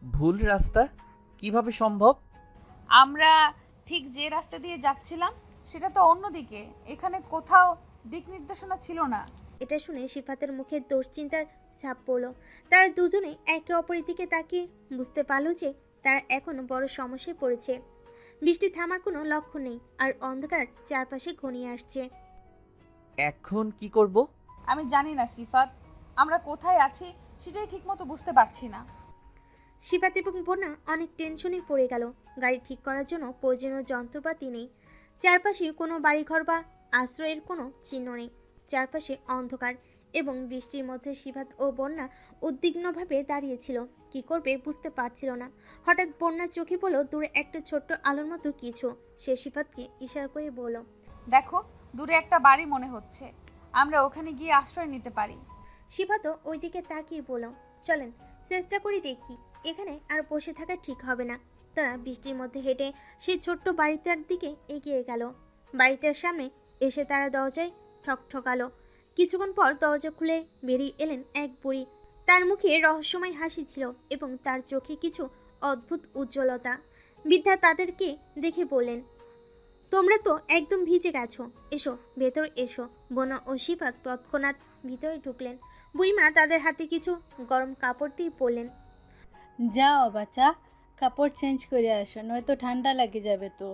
ভুল রাস্তা কিভাবে সম্ভব? আমরা ঠিক যে রাস্তা দিয়ে যাচ্ছিলাম সেটা তো অন্যদিকে, এখানে কোথাও দিক নির্দেশনা ছিল না। এটা শুনে সিফাতের মুখে দুশ্চিন্তার ছাপ পড়ল। তারা দুজনে একে অপরের দিকে তাকিয়ে বুঝতে পারল যে তারা এখন বড় সমস্যায় পড়েছে। বৃষ্টি থামার কোনো লক্ষণ নেই আর অন্ধকার চারপাশে ঘনিয়ে আসছে। এখন কি করব? আমি জানি না সিফাত, আমরা কোথায় আছি সেটাই ঠিকমতো বুঝতে পারছি না। সিফাত এবং বন্যা অনেক টেনশনে পড়ে গেল। গাড়ি ঠিক করার জন্য প্রয়োজনীয় যন্ত্রপাতি নেই। চারপাশে কোনো বাড়িঘর বা আশ্রয়ের কোনো চিহ্ন নেই। চারপাশে অন্ধকার এবং বৃষ্টির মধ্যে সিফাত ও বন্যা উদ্বিগ্নভাবে দাঁড়িয়েছিল। কি করবে বুঝতে পারছিল না। হঠাৎ বন্যার চোখে পড়ল দূরে একটা ছোট্ট আলোর মতো কিছু। সে সিফাতকে ইশারা করে বলল, দেখো, দূরে একটা বাড়ি মনে হচ্ছে, আমরা ওখানে গিয়ে আশ্রয় নিতে পারি। সিফাতও ওইদিকে তাকিয়ে বলল, চলেন চেষ্টা করে দেখি। এখানে আর বসে থাকা ঠিক হবে না। তারা বৃষ্টির মধ্যে হেঁটে সেই ছোট্ট বাড়িটার দিকে এগিয়ে গেল। বাড়িটার সামনে এসে তারা দরজায় ঠকঠকালো। কিছুক্ষণ পর দরজা খুলে বেরিয়ে এলেন এক বুড়ি। তার মুখে রহস্যময় হাসি ছিল এবং তার চোখে কিছু অদ্ভুত উজ্জ্বলতা। বৃদ্ধা তাদেরকে দেখে বললেন, তোমরা তো একদম ভিজে গেছো, এসো ভেতর এসো। বনা ও সিফাত তৎক্ষণাৎ ভিতরে ঢুকলেন। বুড়িমা তাদের হাতে কিছু গরম কাপড় দিয়ে বললেন, যাও বাচ্চা, কাপড় চেঞ্জ করে আসো, নয়তো ঠান্ডা লেগে যাবে তো।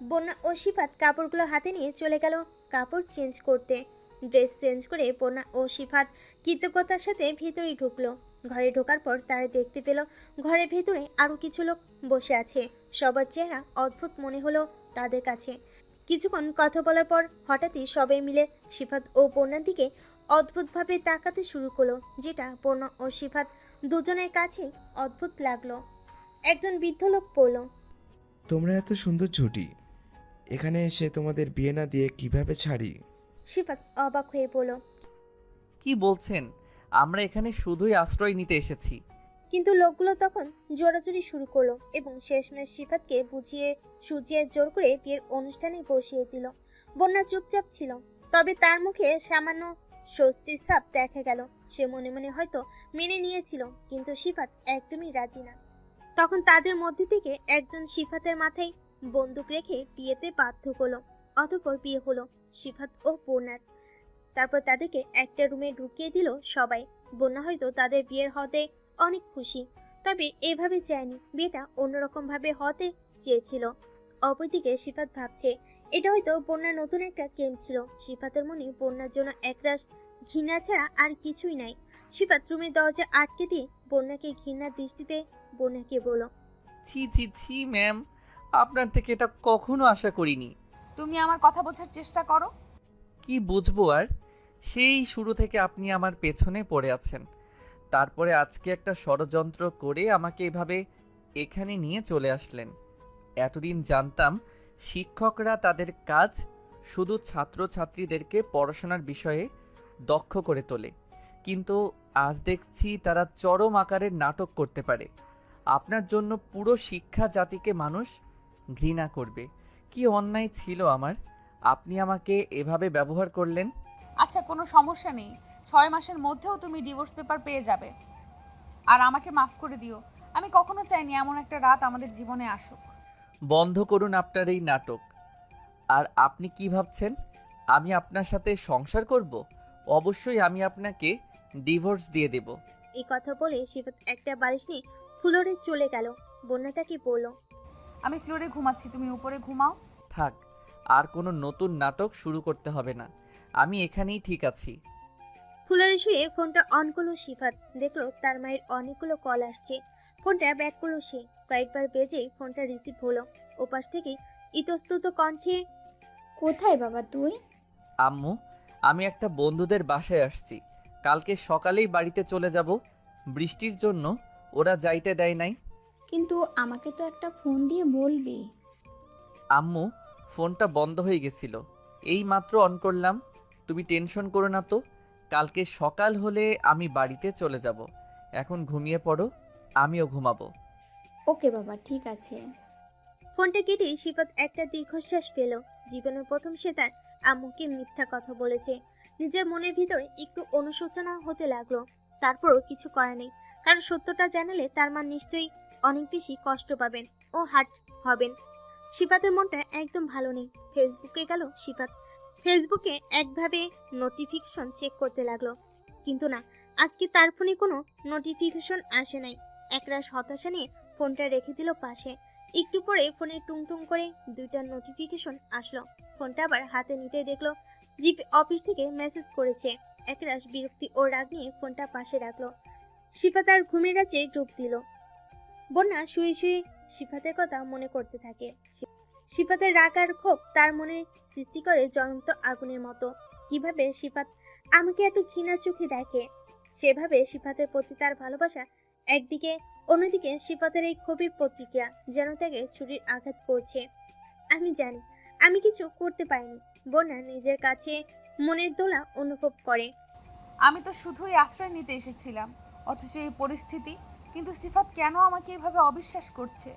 বন্যা ও সিফাত কাপড়গুলো হাতে নিয়ে চলে গেল কাপড় চেঞ্জ করতে। ড্রেস চেঞ্জ করে বন্যা ও সিফাত কৃতজ্ঞতার সাথে ভিতরে ঢুকলো। ঘরে ঢোকার পর তারা দেখতে পেল ঘরের ভেতরে আরও কিছু লোক বসে আছে। সবার চেহারা অদ্ভুত মনে হলো তাদের কাছে। কিছুক্ষণ কথা বলার পর হঠাৎই সবাই মিলে সিফাত ও বন্যার দিকে অদ্ভুতভাবে তাকাতে শুরু করলো, যেটা বন্যা ও সিফাত দুজনের কাছে অদ্ভুত লাগলো। একজন বৃদ্ধ লোক বলল, তোমরা এত সুন্দর জুটি, এখানে এসে তোমাদের বিয়ে না দিয়ে কিভাবে ছাড়ি? সিফাত অবাক হয়ে বলল, কি বলছেন? আমরা এখানে শুধুই আশ্রয় নিতে এসেছি। কিন্তু লোকগুলো তখন জোরাজুরি শুরু করলো এবং শেষমেশ সিফাতকে বুঝিয়ে সুজিয়ে জোর করে বিয়ের অনুষ্ঠানে বসিয়ে দিল। বন্যা চুপচাপ ছিল, তবে তার মুখে সামান্য স্বস্তির ছাপ দেখা গেল। সে মনে মনে হয়তো মেনে নিয়েছিল, কিন্তু সিফাত একদমই রাজি না। তখন তাদের মধ্যে থেকে একজন সিফাতের মাথায় বন্দুক রেখে বিয়েতে বাধ্য করলো। অতঃপর বিয়ে হলো সিফাত ও বন্যার। তারপর তাদেরকে একটা রুমে ঢুকিয়ে দিল সবাই। বন্যা হয়তো তাদের বিয়ের হতে অনেক খুশি, তবে এভাবে চায়নি, বিয়েটা অন্যরকম ভাবে হতে চেয়েছিল। অপরদিকে সিফাত ভাবছে এটা হয়তো বন্যার নতুন একটা গেম ছিল। সিফাতের মনে বন্যার জন্য একরাশ ঘৃণা ছাড়া আর কিছুই নাই। সিফাত রুমের দরজা আটকে দিয়ে বন্যাকে ঘৃণার দৃষ্টিতে বন্যাকে বলল, ছি ছি ছি ম্যাম, আপনার থেকে এটা কখনো আশা করিনি। তুমি আমার কথা বোঝার চেষ্টা করো। কি বুঝবো আর? সেই শুরু থেকে আপনি আমার পেছনে পড়ে আছেন, তারপরে আজকে একটা ষড়যন্ত্র করে আমাকে এভাবে এখানে নিয়ে চলে আসলেন। এতদিন জানতাম শিক্ষকরা তাদের কাজ শুধু ছাত্রছাত্রীদেরকে পড়াশোনার বিষয়ে দক্ষ করে তোলে, কিন্তু আজ দেখছি তারা চরম আকারের নাটক করতে পারে। আপনার জন্য পুরো শিক্ষা জাতিকে মানুষ ঘৃণা করবে। কি অন্যায় ছিল আমার, আপনি আমাকে এভাবে ব্যবহার করলেন। আচ্ছা, কোনো সমস্যা নেই, 6 মাসের মধ্যেও তুমি ডিভোর্স পেপার পেয়ে যাবে। আর আমাকে মাফ করে দিও, আমি কখনো চাইনি এমন একটা রাত আমাদের জীবনে আসুক। বন্ধ করুন আপনার এই নাটক। আর আপনি কি ভাবছেন আমি আপনার সাথে সংসার করব? অবশ্যই আমি আপনাকে ডিভোর্স দিয়ে দেব। এই কথা বলে সিফাত একটা বালিশ নিয়ে ফ্লোরে চলে গেল। বন্যা তাকে বলল, আমি ফ্লোরে ঘুমাচ্ছি, তুমি উপরে ঘুমাও। থাক, আর কোনো নতুন নাটক শুরু করতে হবে না, আমি এখানেই ঠিক আছি। ফ্লোরে শুয়ে ফোনটা অন করলো সিফাত। দেখলো তার মায়ের অনেকগুলো কল আসছে। ফোনটা ব্যাক করলো সে। কয়েকবার বেজে ফোনটা রিসিভ হলো। ওপাশ থেকে ইতস্তত কণ্ঠে, কোথায় বাবা তুই? আম্মু, আমি একটা বন্ধুদের বাসায় আসছি, কালকে সকালেই বাড়িতে চলে যাব। বৃষ্টির জন্য ওরা যাইতে দেয় নাই। কিন্তু আমাকে তো একটা ফোন দিয়ে বলবি। আম্মু, ফোনটা বন্ধ হয়ে গেছিল, এই মাত্র অন করলাম। তুমি টেনশন করো না তো, কালকে সকাল হলে আমি বাড়িতে চলে যাব। এখন ঘুমিয়ে পড়ো, আমিও ঘুমাবো। ওকে বাবা, ঠিক আছে। ফোনটা কেটে সিফাত একটা দীর্ঘশ্বাস পেল। জীবনের প্রথম সে তার আম্মুকে মিথ্যা কথা বলেছে। নিজের মনের ভিতরে একটু অনুশোচনা হতে লাগলো। তারপরও কিছু করার নেই, কারণ সত্যটা জানালে তার মা নিশ্চয়ই অনেক বেশি কষ্ট পাবেন ও হার্ট হবেন। সিফাতের মনটা একদম ভালো নেই। ফেসবুকে গেল সিফাত। ফেসবুকে একভাবে নোটিফিকেশন চেক করতে লাগলো, কিন্তু না, আজকে তার ফোনে কোনো নোটিফিকেশন আসে নাই। একরাশ হতাশা নিয়ে ফোনটা রেখে দিল পাশে। একটু পরে ফোনে টুংটুং করে 2টা নোটিফিকেশন আসলো। ফোনটা আবার হাতে নিতে দেখলো জিপ অফিস থেকে মেসেজ করেছে। একরাশ বিরক্তি ও রাগ নিয়ে ফোনটা পাশে রাখলো। সিফাত আর ঘুমের রাজ্যে ডুব দিল। বন্যা শুয়ে শুয়ে সিফাতের কথা মনে করতে থাকে। সিফাতের রাগ আর ক্ষোভ তার মনে সৃষ্টি করে জ্বলন্ত আগুনের মতো। কিভাবে সিফাত আমাকে এত ঘৃণা চোখে দেখে? সেভাবে সিফাতের প্রতি তার ভালোবাসা একদিকে, অন্যদিকে সিফাতের এই ক্ষোভের প্রতিক্রিয়া যেন তাকে ছুরির আঘাত করছে। আমি জানি আমি কিছু করতে পারিনি। বন্যা নিজের কাছে মনের দোলা অনুভব করে। আমি তো শুধুই আশ্রয় নিতে এসেছিলাম, অথচ এই পরিস্থিতি। কিন্তু সিফাত কেন আমাকে এভাবে অবিশ্বাস করছে?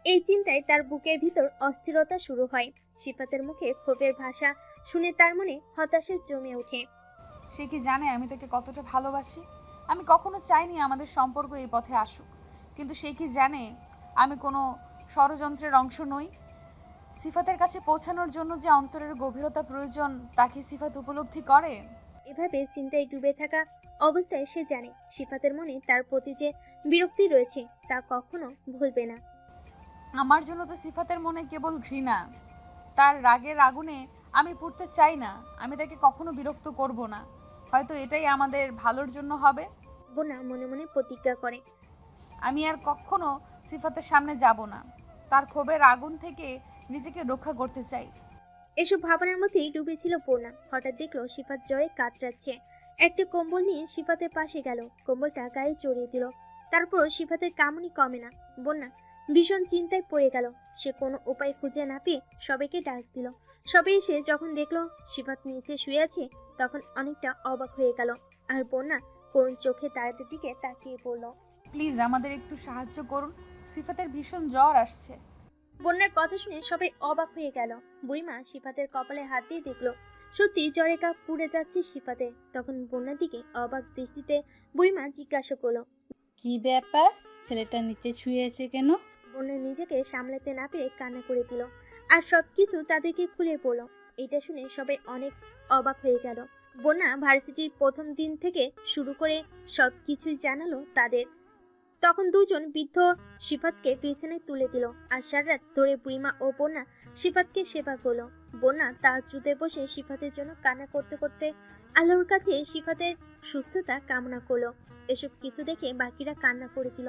এই চিন্তায় তার বুকের ভিতর অস্থিরতা শুরু হয়। সিফাতের মুখে ক্ষোভের ভাষা শুনে তার মনে হতাশা জমে ওঠে। সে কি জানে আমি তাকে কতটা ভালোবাসি? আমি কখনো চাইনি আমাদের সম্পর্ক এই পথে আসুক, কিন্তু সে কি জানে আমি কোনো ষড়যন্ত্রের অংশ নই? সিফাতের কাছে পৌঁছানোর জন্য যে অন্তরের গভীরতা প্রয়োজন, তাকে সিফাত উপলব্ধি করে। এভাবে চিন্তায় ডুবে থাকা অবস্থায় সে জানে সিফাতের মনে তার প্রতি যে বিরক্তি রয়েছে তা কখনো ভুলবে না। আমার জন্য তো সিফাতের মনে কেবল ঘৃণা। তার রাগের আগুনে আমি পুড়তে চাই না। আমি তাকে কখনো বিরক্ত করব না। হয়তো এটাই আমাদের ভালোর জন্য হবে। বন্যা মনে মনে প্রতিজ্ঞা করে, আমি আর কখনো সিফাতের সামনে যাব না। তার ক্ষোভের আগুন থেকে নিজেকে রক্ষা করতে চাই। এসব ভাবনার মধ্যেই ডুবেছিল বন্যা। হঠাৎ দেখলো সিফাত জ্বরে কাতরাচ্ছে। একটা কম্বল নিয়ে সিফাতের পাশে গেল, কম্বলটা গায়ে জড়িয়ে দিল। তারপর সিফাতের কামড়ি কমে না। বন্যা ভীষণ চিন্তায় পড়ে গেল। সে কোনো উপায় খুঁজে না পেয়ে সবাইকে ডাক দিল। সবাই এসে যখন দেখলো সিফাত নিচে শুয়ে আছে, তখন অনেকটা অবাক হয়ে গেল। আর বন্যা করুণ চোখে তাদের দিকে তাকিয়ে পড়ল। প্লিজ আমাদের একটু সাহায্য করুন, সিফাতের ভীষণ জ্বর আসছে। বন্যার কথা শুনে সবাই অবাক হয়ে গেল। বুড়িমা সিফাতের কপালে হাত দিয়ে দেখলো সত্যি জ্বরে কাপ পুড়ে যাচ্ছে সিফাতে। তখন বন্যার দিকে অবাক দৃষ্টিতে বুড়িমা জিজ্ঞাসা করলো, কি ব্যাপার, ছেলেটা নিচে শুয়ে আছে কেন? বন্যা নিজেকে সামলাতে না পেরে কান্না করে দিল আর সবকিছু তাদেরকে খুলে বলল। এটা শুনে সবাই অনেক অবাক হয়ে গেল। বন্যা ভার্সিটির প্রথম দিন থেকে শুরু করে সবকিছুই জানালো তাদের। তখন দুজন বৃদ্ধ সিফাতকে পেছনে তুলে দিল আর সারা রাত ধরে বুড়িমা ও বন্যা সিফাতকে সেবা করলো। বন্যা তার জুতে বসে সিফাতের জন্য কান্না করতে করতে আল্লাহর কাছে সিফাতের সুস্থতা কামনা করলো। এসব কিছু দেখে বাকিরা কান্না করে দিল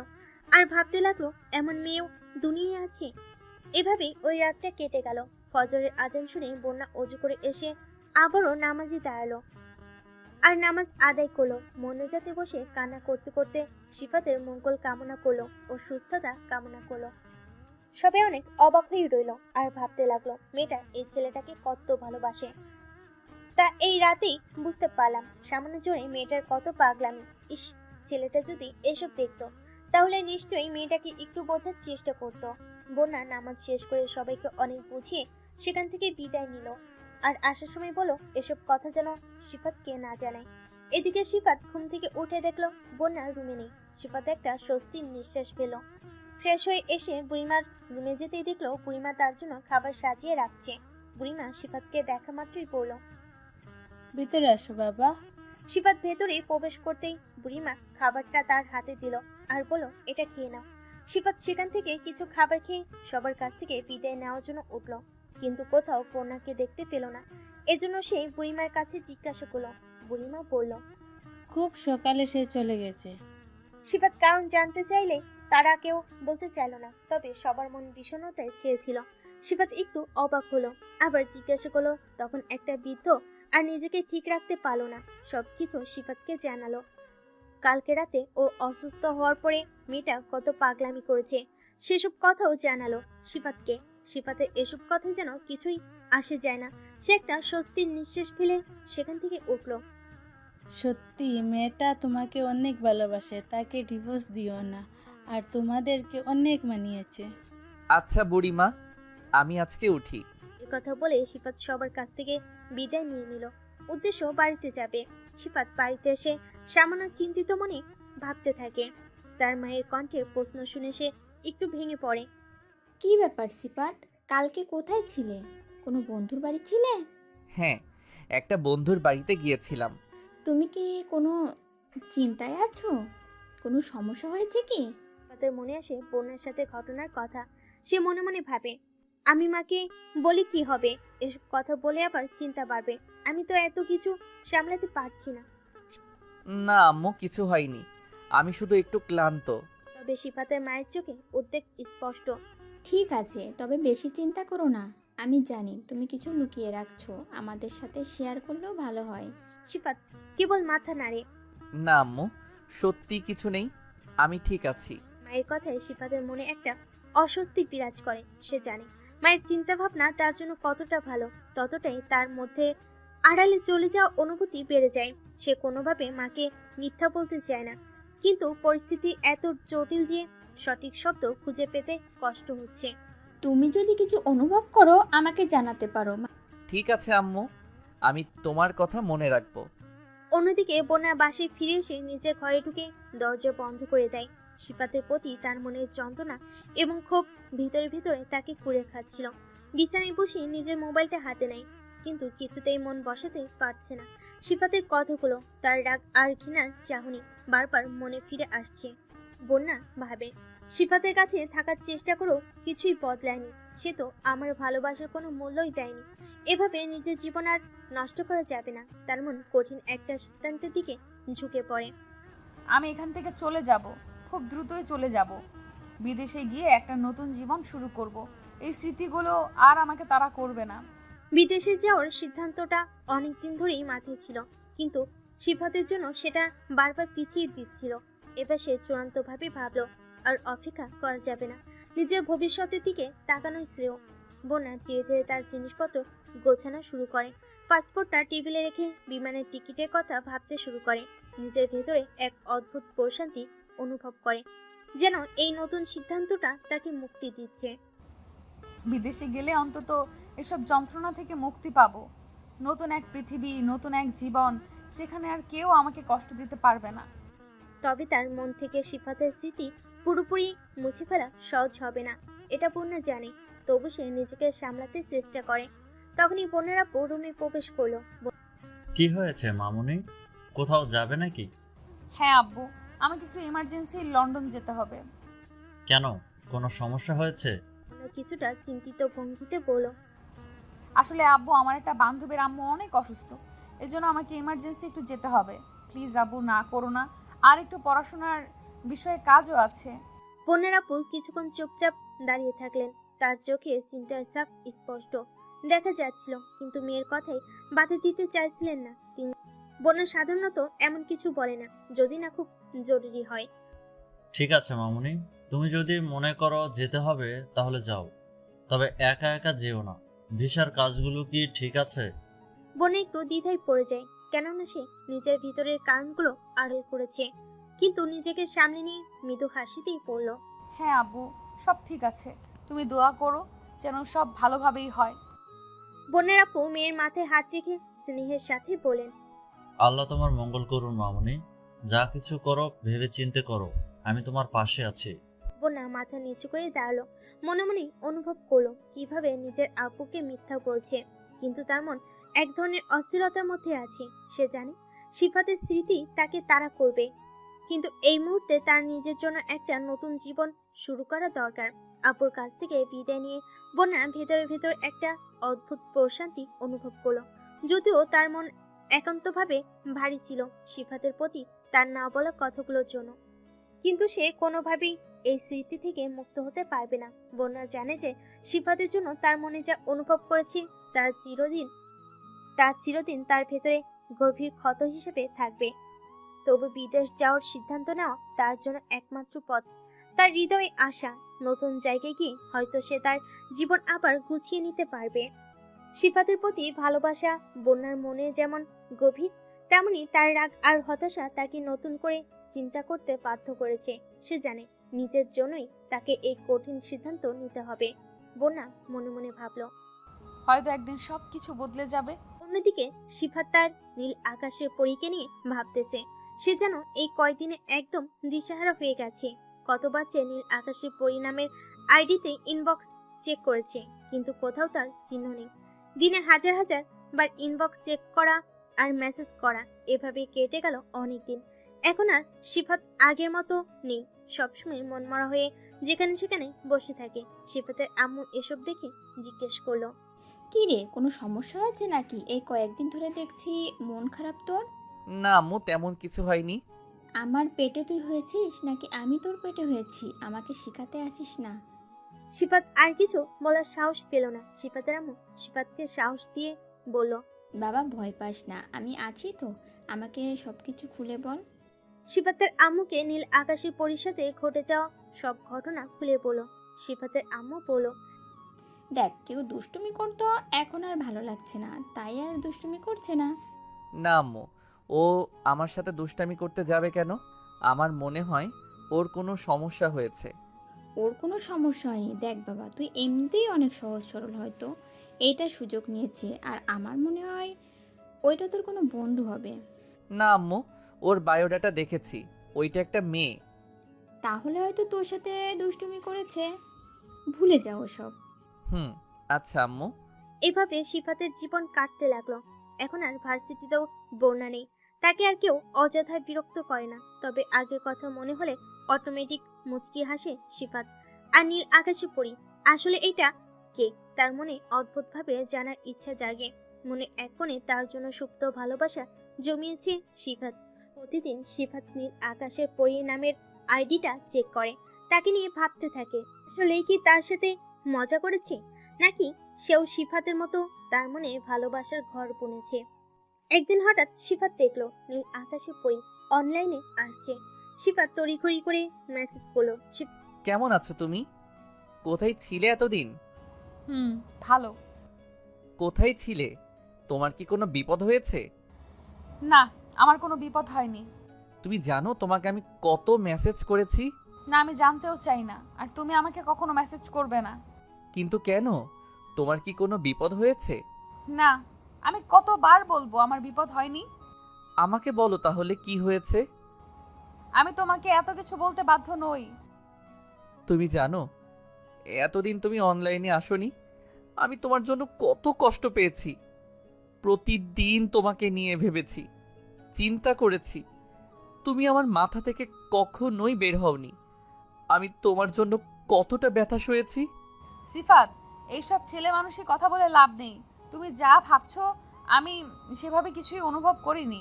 আর ভাবতে লাগলো এমন মেয়েও দুনিয়ায় আছে। এভাবে ওই রাতটা কেটে গেল। ফজরের আজান শুনে বন্যা অজু করে এসে আবারও নামাজে দাঁড়ালো আর নামাজ আদায় করলো। মোনাজাতে বসে কান্না করতে করতে সিফাতের মঙ্গল কামনা করলো ও সুস্থতা কামনা করলো। সবাই অনেক অবাক হয়ে রইল আর ভাবতে লাগলো মেয়েটা এই ছেলেটাকে কত ভালোবাসে। তা এই রাতেই বুঝতে পারলাম সামান্য জোরে মেয়েটার কত পাগলামি। ইস, ছেলেটা যদি এসব দেখতো তাহলে নিশ্চয়ই মেয়েটাকে একটু বোঝার চেষ্টা করতো। বন্যা নামাজ শেষ করে সবাইকে অনেক বুঝিয়ে সেখান থেকে বিদায় নিল আর আসার সময় বলো এসব কথা যেন সিফাতকে না জানায়। এদিকে সিফাত ঘুম থেকে উঠে দেখলো বন্যা রুমে নেই। সিফাত একটা স্বস্তির নিঃশ্বাস পেল। ফ্রেশ হয়ে এসে বুড়িমার রুমে যেতেই দেখলো বুড়িমা তার জন্য খাবার সাজিয়ে রাখছে। বুড়িমা সিফাতকে দেখা মাত্রই বলল, ভিতরে আসো বাবা। সিফাত ভেতরে প্রবেশ করতেই বুড়িমা খাবারটা তার হাতে দিল আর বলল, এটা খেয়ে নাও। সিফাত সেখান থেকে কিছু খাবার খেয়ে সবার কাছ থেকে বিদায় নেওয়ার জন্য উঠল, কিন্তু কোথাও বন্যাকে দেখতে পেল না। এজন্য সে বুড়িমার কাছে জিজ্ঞাসা করলো। বুড়িমা বলল, খুব সকালে সে চলে গেছে। সিফাত কারণ জানতে চাইলে তারা কেউ বলতে চাইল না, তবে সবার মন বিষণ্ণতায় ছেয়েছিল। সিফাত একটু অবাক হলো, আবার জিজ্ঞাসা করলো। তখন একটা বৃদ্ধ আর নিজেকে ঠিক রাখতে পারলো না, সবকিছু সিফাতকে জানালো। কালকে রাতে ও অসুস্থ হওয়ার পরে মেয়েটা কত পাগলামি করেছে সেসব কথাও জানালো সিফাতকে। সিফাতের এসব কথা যেন কিছুই আসে যায় না। সে একটা স্বস্তির নিঃশ্বাস ফেলে সেখান থেকে উঠল। সত্যি মেয়েটা তোমাকে অনেক ভালোবাসে, তাকে ডিভোর্স দিও না, আর তোমাদেরকে অনেক মানিয়েছে। আচ্ছা বুড়িমা, আমি আজকে উঠি। এ কথা বলে সিফাত সবার কাছ থেকে বিদায় নিয়ে নিল। উদ্দেশ্য বাড়িতে যাবে। সিফাত বাড়িতে এসে সামান্য চিন্তিত মনে ভাবতে থাকে। তার মায়ের কণ্ঠে প্রশ্ন শুনে সে একটু ভেঙে পড়ে। কি ব্যাপার সিফাত, কালকে কোথায় ছিলে? কোনো বন্ধুর বাড়ি ছিলে? হ্যাঁ, একটা বন্ধুর বাড়িতে গিয়েছিলাম। তুমি কি কোনো চিন্তায় আছো? কোনো সমস্যা হয়েছে কি? তাদের মনে আসে বোনের সাথে ঘটনার কথা। সে মনে মনে ভাবে, আমি মাকে বলি কি হবে, এসব কথা বলে আবার চিন্তা বাড়বে। আমি তো এত কিছু সামলাতে পারছি না। না আম্মু, কিছু হয়নি, আমি শুধু একটু ক্লান্ত। তবে সিফাতের মায়ের চোখে উদ্বেগ স্পষ্ট। ঠিক আছে, তবে বেশি চিন্তা করো না। আমি জানি তুমি কিছু লুকিয়ে রাখছো, আমাদের সাথে শেয়ার করলেও ভালো হয়। সিফাত কেবল মাথা নাড়ে। না আম্মু, সত্যি কিছু নেই, আমি ঠিক আছি। মায়ের কথায় সিফাতের মনে একটা অস্বস্তি বিরাজ করে। সে জানে মায়ের চিন্তা ভাবনা তার জন্য কতটা ভালো, ততটাই তার মধ্যে আড়ালে চলে যাওয়া অনুভূতি বেড়ে যায়। সে কোনোভাবে মাকে মিথ্যা বলতে চায় না, কিন্তু পরিস্থিতি এত জটিল যে সঠিক শব্দ খুঁজে পেতে কষ্ট হচ্ছে। তুমি যদি কিছু অনুভব করো আমাকে জানাতে পারো। ঠিক আছে আম্মু, আমি তোমার কথা মনে রাখবো। অন্যদিকে বন্যা বাসায় ফিরে এসে নিজের ঘরে ঢুকে দরজা বন্ধ করে দেয়। সিফাতের প্রতি তার মনের যন্ত্রণা এবং ক্ষোভ ভিতরে ভিতরে তাকে কুড়ে খাচ্ছিল। বিছানায় বসে নিজের মোবাইলটা হাতে নেয়, কিন্তু কিছুতেই মন বসাতে পারছে না। সিফাতের কথাগুলো, তার রাগ আর ঘৃণার চাহনি বারবার মনে ফিরে আসছে। বন্যা ভাবে, সিফাতের কাছে থাকার চেষ্টা করেও কিছুই বদলায়নি। সে তো আমার ভালোবাসার কোনো মূল্যই দেয়নি। এভাবে নিজের জীবন আর নষ্ট করা যাবে না। তার মন কঠিন একটা সিদ্ধান্তের দিকে ঝুঁকে পড়ে। আমি এখান থেকে চলে যাব, খুব দ্রুতই চলে যাব। বিদেশে গিয়ে একটা নতুন জীবন শুরু করব। এই স্মৃতিগুলো আর আমাকে তাড়া করবে না। বিদেশে যাওয়ার সিদ্ধান্তটা অনেকদিন ধরেই মাথায় ছিল, কিন্তু সিফাতের জন্য সেটা বারবার পিছিয়ে দিচ্ছিল। এবার সে চূড়ান্তভাবে ভাবলো আর অপেক্ষা করা যাবে না, নিজের ভবিষ্যতের দিকে তাকানোই শ্রেয়। বোনা ধীরে ধীরে তার জিনিসপত্র গোছানো শুরু করে, পাসপোর্টটা টেবিলে রেখে বিমানের টিকিটের কথা ভাবতে শুরু করে। নিজের ভেতরে এক অদ্ভুত প্রশান্তি অনুভব করে, যেন এই নতুন সিদ্ধান্তটা তাকে মুক্তি দিচ্ছে। বিদেশে গেলে অন্তত এসব যন্ত্রণা থেকে মুক্তি পাবো। নতুন এক পৃথিবী, নতুন এক জীবন, সেখানে আর কেউ আমাকে কষ্ট দিতে পারবে না। তবে তার মন থেকে সিফাতের স্মৃতি পুরোপুরি মুছে ফেলা সহজ হবে না, এটা পূর্ণা জানে। তবু সে নিজেকে সামলাতে চেষ্টা করে। তখনই বোনেরা রুমে প্রবেশ করলো। কি হয়েছে মামুনি, কোথাও যাবে নাকি? হ্যাঁ আব্বু, আমাকে একটু ইমার্জেন্সি লন্ডন যেতে হবে। কেন, কোনো সমস্যা হয়েছে? বোনা কিছুটা চিন্তিত ভঙ্গিতে বলল, আসলে আব্বু, আমার একটা বান্ধবীর আম্মু অনেক অসুস্থ, এজন্য আমাকে ইমার্জেন্সি একটু যেতে হবে। প্লিজ আব্বু, না করো না, আর একটু পড়াশোনার বিষয়ে কাজও আছে। বোনেরা কিছুক্ষণ চুপচাপ দাঁড়িয়ে থাকলেন। তার চোখে চিন্তার ছাপ স্পষ্ট দেখা যাচ্ছিল, কিন্তু মেয়ের কথাই বাধা দিতে চাইছিলেন না তিনি। বোনা সাধারণত এমন কিছু বলে না, যদি না খুব জরুরি হয়। ঠিক আছে মামুনি, তুমি যদি মনে করো যেতে হবে তাহলে যাও, তবে একা একা যেও না। ভিসার কাজগুলো কি ঠিক আছে? বোনা একটু দ্বিধায় পড়ে যায়, কেননা সে নিজের ভিতরের কারণগুলো আড়াল করেছে, কিন্তু নিজেকে সামনে নিয়ে মৃদু হাসিতেই পড়ল। হ্যাঁ আব্বু, সব ঠিক আছে, তুমি দোয়া করো যেন সব ভালোভাবেই হয়। বোনের আপু মেয়ের মাথায় হাত রেখে স্নেহের সাথে বলেন, আল্লাহ তোমার মঙ্গল করুন মামুনি, যা কিছু করো ভেবে চিন্তে করো, আমি তোমার পাশে আছি। বোনা মাথা নিচু করে দাঁড়ালো। মনে মনে অনুভব করলো কিভাবে নিজের আপুকে মিথ্যা বলছে, কিন্তু তার মন এক ধরনের অস্থিরতার মধ্যে আছে। সে জানে সিফাতের স্মৃতি তাকে তাড়া করবে, কিন্তু এই মুহূর্তে তার নিজের জন্য একটা নতুন জীবন শুরু করা দরকার। আপুর কাছ থেকে বিদায় নিয়ে বোনা ভেতরে ভেতর একটা অদ্ভুত প্রশান্তি অনুভব করলো, যদিও তার মন একান্তভাবে ভারী ছিল সিফাতের প্রতি তার না বলা কথাগুলোর জন্য। কিন্তু সে কোনোভাবেই এই স্মৃতি থেকে মুক্ত হতে পারবে না। বোনা জানে যে সিফাতের জন্য তার মনে যা অনুভব করেছে চিরদিন তার ভেতরে গভীর ক্ষত হিসেবে থাকবে। তবু বিদেশ যাওয়ার সিদ্ধান্ত নেওয়া তার জন্য একমাত্র পথ। তার হৃদয়ে আশা, নতুন জায়গায় গিয়ে হয়তো সে তার জীবন আবার গুছিয়ে নিতে পারবে। সিফাতের প্রতি ভালোবাসা বন্যার মনে যেমন গভীর, তেমনি তার রাগ আর হতাশা তাকে নতুন করে চিন্তা করতে বাধ্য করেছে। সে জানে নিজের জন্যই তাকে এই কঠিন সিদ্ধান্ত নিতে হবে। বন্যা মনে মনে ভাবল। হয়তো একদিন সব কিছু বদলে যাবে। অন্যদিকে সিফাত তার নীল আকাশের পরীকে নিয়ে ভাবতেছে। সে যেন এই কয়দিনে একদম দিশাহারা হয়ে গেছে। কতবার সে নীল আকাশের পরিণামের আইডিতে ইনবক্স চেক করেছে, কিন্তু কোথাও তার চিহ্ন নেই। দিনে হাজার হাজার বার ইনবক্স চেক করা আর মেসেজ করা, এভাবে কেটে গেল অনেক দিন। এখন আর সিফাত আগের মতো নেই, সবসময় মনমরা হয়ে যেখানে সেখানে বসে থাকে। সিফাতের আম্মু এসব দেখে জিজ্ঞেস করলো, কি রে, কোনো সমস্যা হয়েছে নাকি? এই কয়েকদিন ধরে দেখছি মন খারাপ তোর। না আম্মু, তেমন কিছু হয়নি। আমার পেটে তুই হয়েছিস নাকি আমি তোর পেটে হয়েছি? আমাকে শিখাতে আসিস না। সিফাত আর কিছু বলার সাহস পেল না। সিফাতের আম্মু সিফাতকে সাহস দিয়ে বলল, বাবা ভয় পাস না, আমি আছি তো, আমাকে সবকিছু খুলে বল। সিফাতের আম্মুকে নীল আকাশের পরিষদে ঘটে যাওয়া সব ঘটনা খুলে বলল। সিফাতের আম্মু বলল, দেখ, কেউ দুষ্টুমি করতো, এখন আর ভালো লাগছে না, তাই আর দুষ্টুমি করছে না। না আম্মু, ও আমার সাথে দুষ্টামি করতে যাবে কেন? আমার মনে হয় ওর কোনো সমস্যা হয়েছে। ওর কোনো সমস্যা হয়নি। দেখ বাবা, তুই এমনিতেই অনেক সহজ সরল, হয়তো এইটা সুযোগ নিয়েছে, আর আমার মনে হয় ওইটা তোর কোনো বন্ধু হবে। না আম্মু, ওর বায়োডাটা দেখেছি, ওইটা একটা মেয়ে। তাহলে হয়তো তোর সাথে দুষ্টুমি করেছে, ভুলে যাও সব। আচ্ছা আম্মু। এভাবে সিফাতের জীবন কাটতে লাগলো। এখন আর ভার্সিটিতেও বন্যা নেই, তাকে আর কেউ অযথায় বিরক্ত করে না। তবে আগের কথা মনে হলে অটোমেটিক মুচকি হাসে সিফাত। আর নীল আকাশে পড়ি আসলে এটা কে, তার মনে অদ্ভুতভাবে জানার ইচ্ছা জাগে। মনে এক কোণে তার জন্য সুপ্ত ভালোবাসা জমিয়েছে সিফাত। প্রতিদিন সিফাত নীল আকাশের পরি নামের আইডিটা চেক করে, তাকে নিয়ে ভাবতে থাকে আসলেই কি তার সাথে মজা করেছে, নাকি সেও সিফাতের মতো তার মনে ভালোবাসার ঘর বুনেছে। একদিন হঠাৎ সিফাত দেখলো নীল আকাশে পরি অনলাইনে আসছে। সিফাত তড়িঘড়ি করে মেসেজ করলো। কেমন আছো তুমি? কোথায় ছিলে এতদিন? ভালো। কোথায় ছিলে? তোমার কি কোনো বিপদ হয়েছে? না, আমার কোনো বিপদ হয়নি। তুমি জানো তোমাকে আমি কত মেসেজ করেছি? না, আমি জানতেও চাই না, আর তুমি আমাকে কখনো মেসেজ করবে না। কিন্তু কেন? তোমার কি কোনো বিপদ হয়েছে? না, আমি কতবার বলবো আমার বিপদ হয়নি? আমাকে বলো তাহলে কি হয়েছে? আমি তোমাকে এত কিছু বলতে বাধ্য নই। তুমি জানো এতদিন তুমি অনলাইনে আসোনি, আমি তোমার জন্য কত কষ্ট পেয়েছি। প্রতিদিন তোমাকে নিয়ে ভেবেছি, চিন্তা করেছি। তুমি আমার মাথা থেকে কখনোই বের হওনি। আমি তোমার জন্য কতটা ব্যথা সয়েছি। সিফাত, এইসব ছেলে মানুষই কথা বলে লাভ নেই। তুমি যা ভাবছো আমি সেভাবে কিছুই অনুভব করিনি।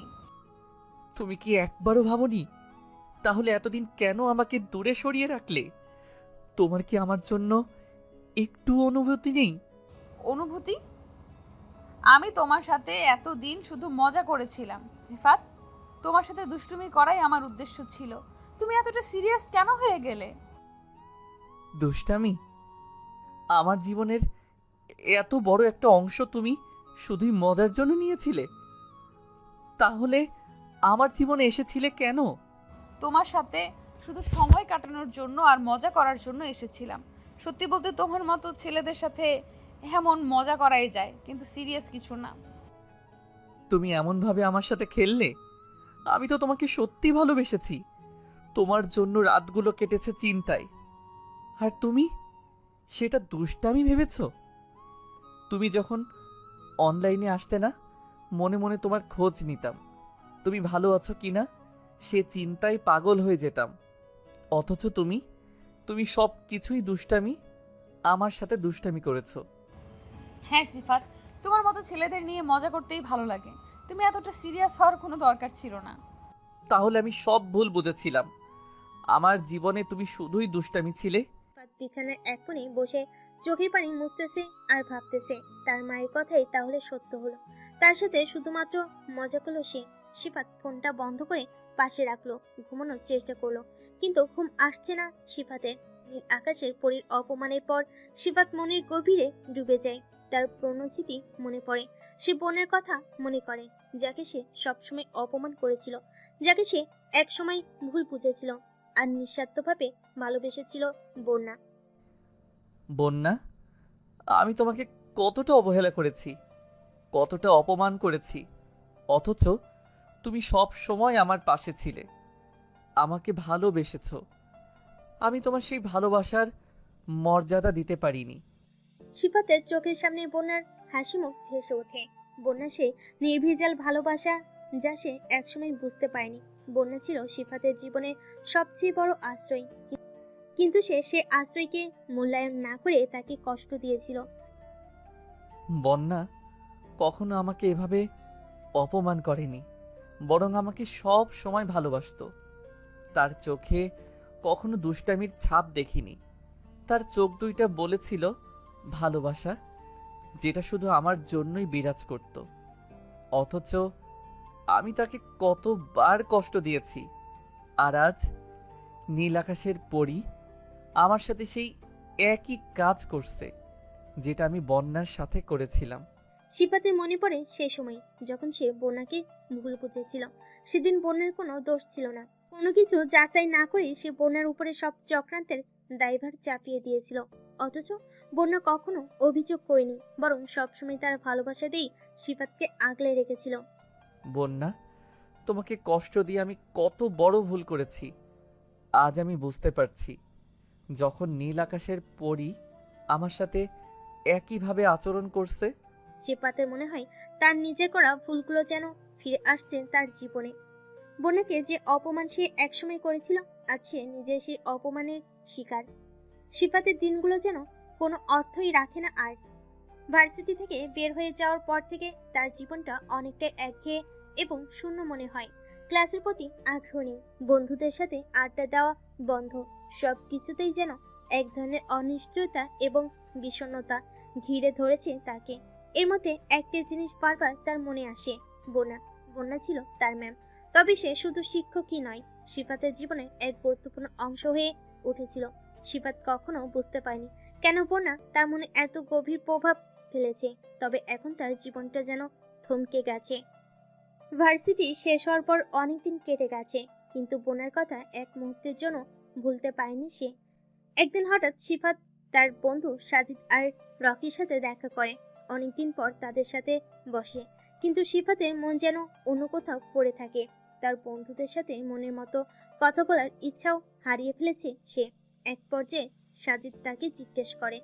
তুমি কি একবারও ভাবনি? তাহলে এতদিন কেন আমাকে দূরে সরিয়ে রাখলে? তোমার কি আমার জন্য একটু অনুভূতি নেই? অনুভূতি? আমি তোমার সাথে এতদিন শুধু মজা করেছিলাম সিফাত। তোমার সাথে দুষ্টুমি করাই আমার উদ্দেশ্য ছিল। তুমি এতটা সিরিয়াস কেন হয়ে গেলে? দুষ্টামি? আমার জীবনের এত বড় একটা অংশ তুমি শুধুই মজার জন্য নিয়েছিলে? তাহলে আমার জীবনে এসেছিলে কেন? তোমার সাথে শুধু সময় কাটানোর জন্য আর মজা করার জন্য এসেছিলাম। সত্যি বলতে তোমার মতো ছেলেদের সাথে এমন মজা করাই যায়, কিন্তু সিরিয়াস কিছু না। তুমি এমনভাবে আমার সাথে খেললে। আমি তো তোমাকে সত্যি ভালোবেসেছি। তোমার জন্য রাতগুলো কেটেছে চিন্তায়। আর তুমি সেটা দুষ্টামি ভেবেছ? তুমি যখন অনলাইনে আসতে না, মনে মনে তোমার খোঁজ নিতাম, তুমি ভালো আছো কিনা সে চিন্তায় পাগল হয়ে যেতাম। অথচ তুমি সব কিছুই দুষ্টামি, আমার সাথে দুষ্টামি করেছো। হ্যাঁ সিফাত, তোমার মতো ছেলেদের নিয়ে মজা করতেই ভালো লাগে। তুমি এতটা সিরিয়াস হওয়ার কোনো দরকার ছিল না। তাহলে আমি সব ভুল বুঝেছিলাম। আমার জীবনে তুমি শুধুই দুষ্টামি ছিলে। সিফাত বিছানার এক কোণে বসে চোখের পানি মুছতেছে আর ভাবতেছে তার মায়ের কথাই তাহলে সত্য হলো। তার সাথে শুধুমাত্র মজা করলো সে। সিফাত ফোনটা বন্ধ করে পাশে রাখলো, ঘুমানোর চেষ্টা করলো, কিন্তু ঘুম আসছে না সিফাতের। নীল আকাশের পরীর অপমানের পর সিফাত মনের গভীরে ডুবে যায়। তার পুরনো স্মৃতি মনে পড়ে। সে বোনের কথা মনে করে, যাকে সে সবসময় অপমান করেছিল, যাকে সে একসময় ভুল বুঝেছিল আর নিঃস্বার্থভাবে ভালোবেসেছিল। বন্যা। বন্যা, আমি তোমাকে কতটা অবহেলা করেছি, কতটা অপমান করেছি, অথচ তুমি সব সময় আমার পাশে ছিলে, আমাকে ভালোবেসেছো। আমি তোমার সেই ভালোবাসার মর্যাদা দিতে পারিনি। সিফাতের চোখের সামনে বন্যার হাসি মুখ ভেসে ওঠে। বন্যা সে নির্ভেজাল ভালোবাসা যা সে একসময় বুঝতে পারেনি। বন্যা ছিল সিফাতের জীবনের সবচেয়ে বড় আশ্রয়, কিন্তু সে আশ্রয়কে মূল্যায়ন না করে তাকে কষ্ট দিয়েছিল। বন্যা কখনো আমাকে এভাবে অপমান করেনি, বরং আমাকে সব সময় ভালোবাসতো। তার চোখে কখনো দুষ্টামির ছাপ দেখিনি। তার চোখ দুইটা বলেছিল ভালোবাসা, যেটা শুধু আমার জন্যই বিরাজ করত। অথচ আমি তাকে কতবার কষ্ট দিয়েছি। আর আজ নীল আকাশের পরী আমার সাথে সেই একই কাজ করছে, যেটা আমি বন্যার সাথে করেছিলাম। সিফাতের মনে পড়ে সে সময় যখন সে বন্যাকে ভুল বুঝেছিল। সেদিন বন্যার কোনো দোষ ছিল না। কোনো কিছু যাচাই না করে সে বন্যার উপরে সব চক্রান্তের দায়ভার চাপিয়ে দিয়েছিল। অথচ বন্যা কখনো অভিযোগ করেনি, বরং সবসময় তার ভালোবাসা দিয়েই সিফাতকে আগলে রেখেছিল। বন্যা, তোমাকে কষ্ট দিয়ে আমি কত বড় ভুল করেছি আজ আমি বুঝতে পারছি। যখন নীল আকাশের পরী আমার সাথে একইভাবে আচরণ করছে। সিফাতের মনে হয় তার নিজের করা ভুলগুলো যেন ফিরে আসছে তার জীবনে। বন্যাকে যে অপমান সে একসময় করেছিল, আজ সে নিজে সেই অপমানের শিকার। সিফাতের দিনগুলো যেন কোনো অর্থই রাখে না আর। ভার্সিটি থেকে বের হয়ে যাওয়ার পর থেকে তার জীবনটা অনেকটাই একঘেয়ে এবং শূন্য মনে হয়। ক্লাসের প্রতি আগ্রহ নেই, বন্ধুদের সাথে আড্ডা দেওয়া বন্ধ। সব কিছুতেই যেন এক ধরনের অনিশ্চয়তা এবং বিষণ্ণতা। ঘিরে ধরেছে তাকে। এর মধ্যে একটা জিনিস বারবার তার মনে আসে, বন্যা। বন্যা ছিল তার ম্যাম, তবে সে শুধু শিক্ষকই নয়, সিফাতের জীবনের এক গুরুত্বপূর্ণ অংশ হয়ে উঠেছিল। সিফাত কখনো বুঝতে পারেনি কেন বন্যা তার মনে এত গভীর প্রভাব ফেলেছে, তবে এখন তার জীবনটা যেন থমকে গেছে। ভার্সিটি শেষ হওয়ার পর অনেকদিন কেটে গেছে, কিন্তু বোনার কথা এক মুহূর্তের জন্য ভুলতে পারেনি সে। একদিন হঠাৎ সিফাত তার বন্ধু সাজিদ আর রকির সাথে দেখা করে। অনেকদিন পর তাদের সাথে বসে, কিন্তু সিফাতের মন যেন অন্য কোথাও পড়ে থাকে। তার বন্ধুদের সাথে মনের মতো কথা বলার ইচ্ছাও হারিয়ে ফেলেছে সে। এক পর্যায়ে সাজিদ তাকে জিজ্ঞেস করে,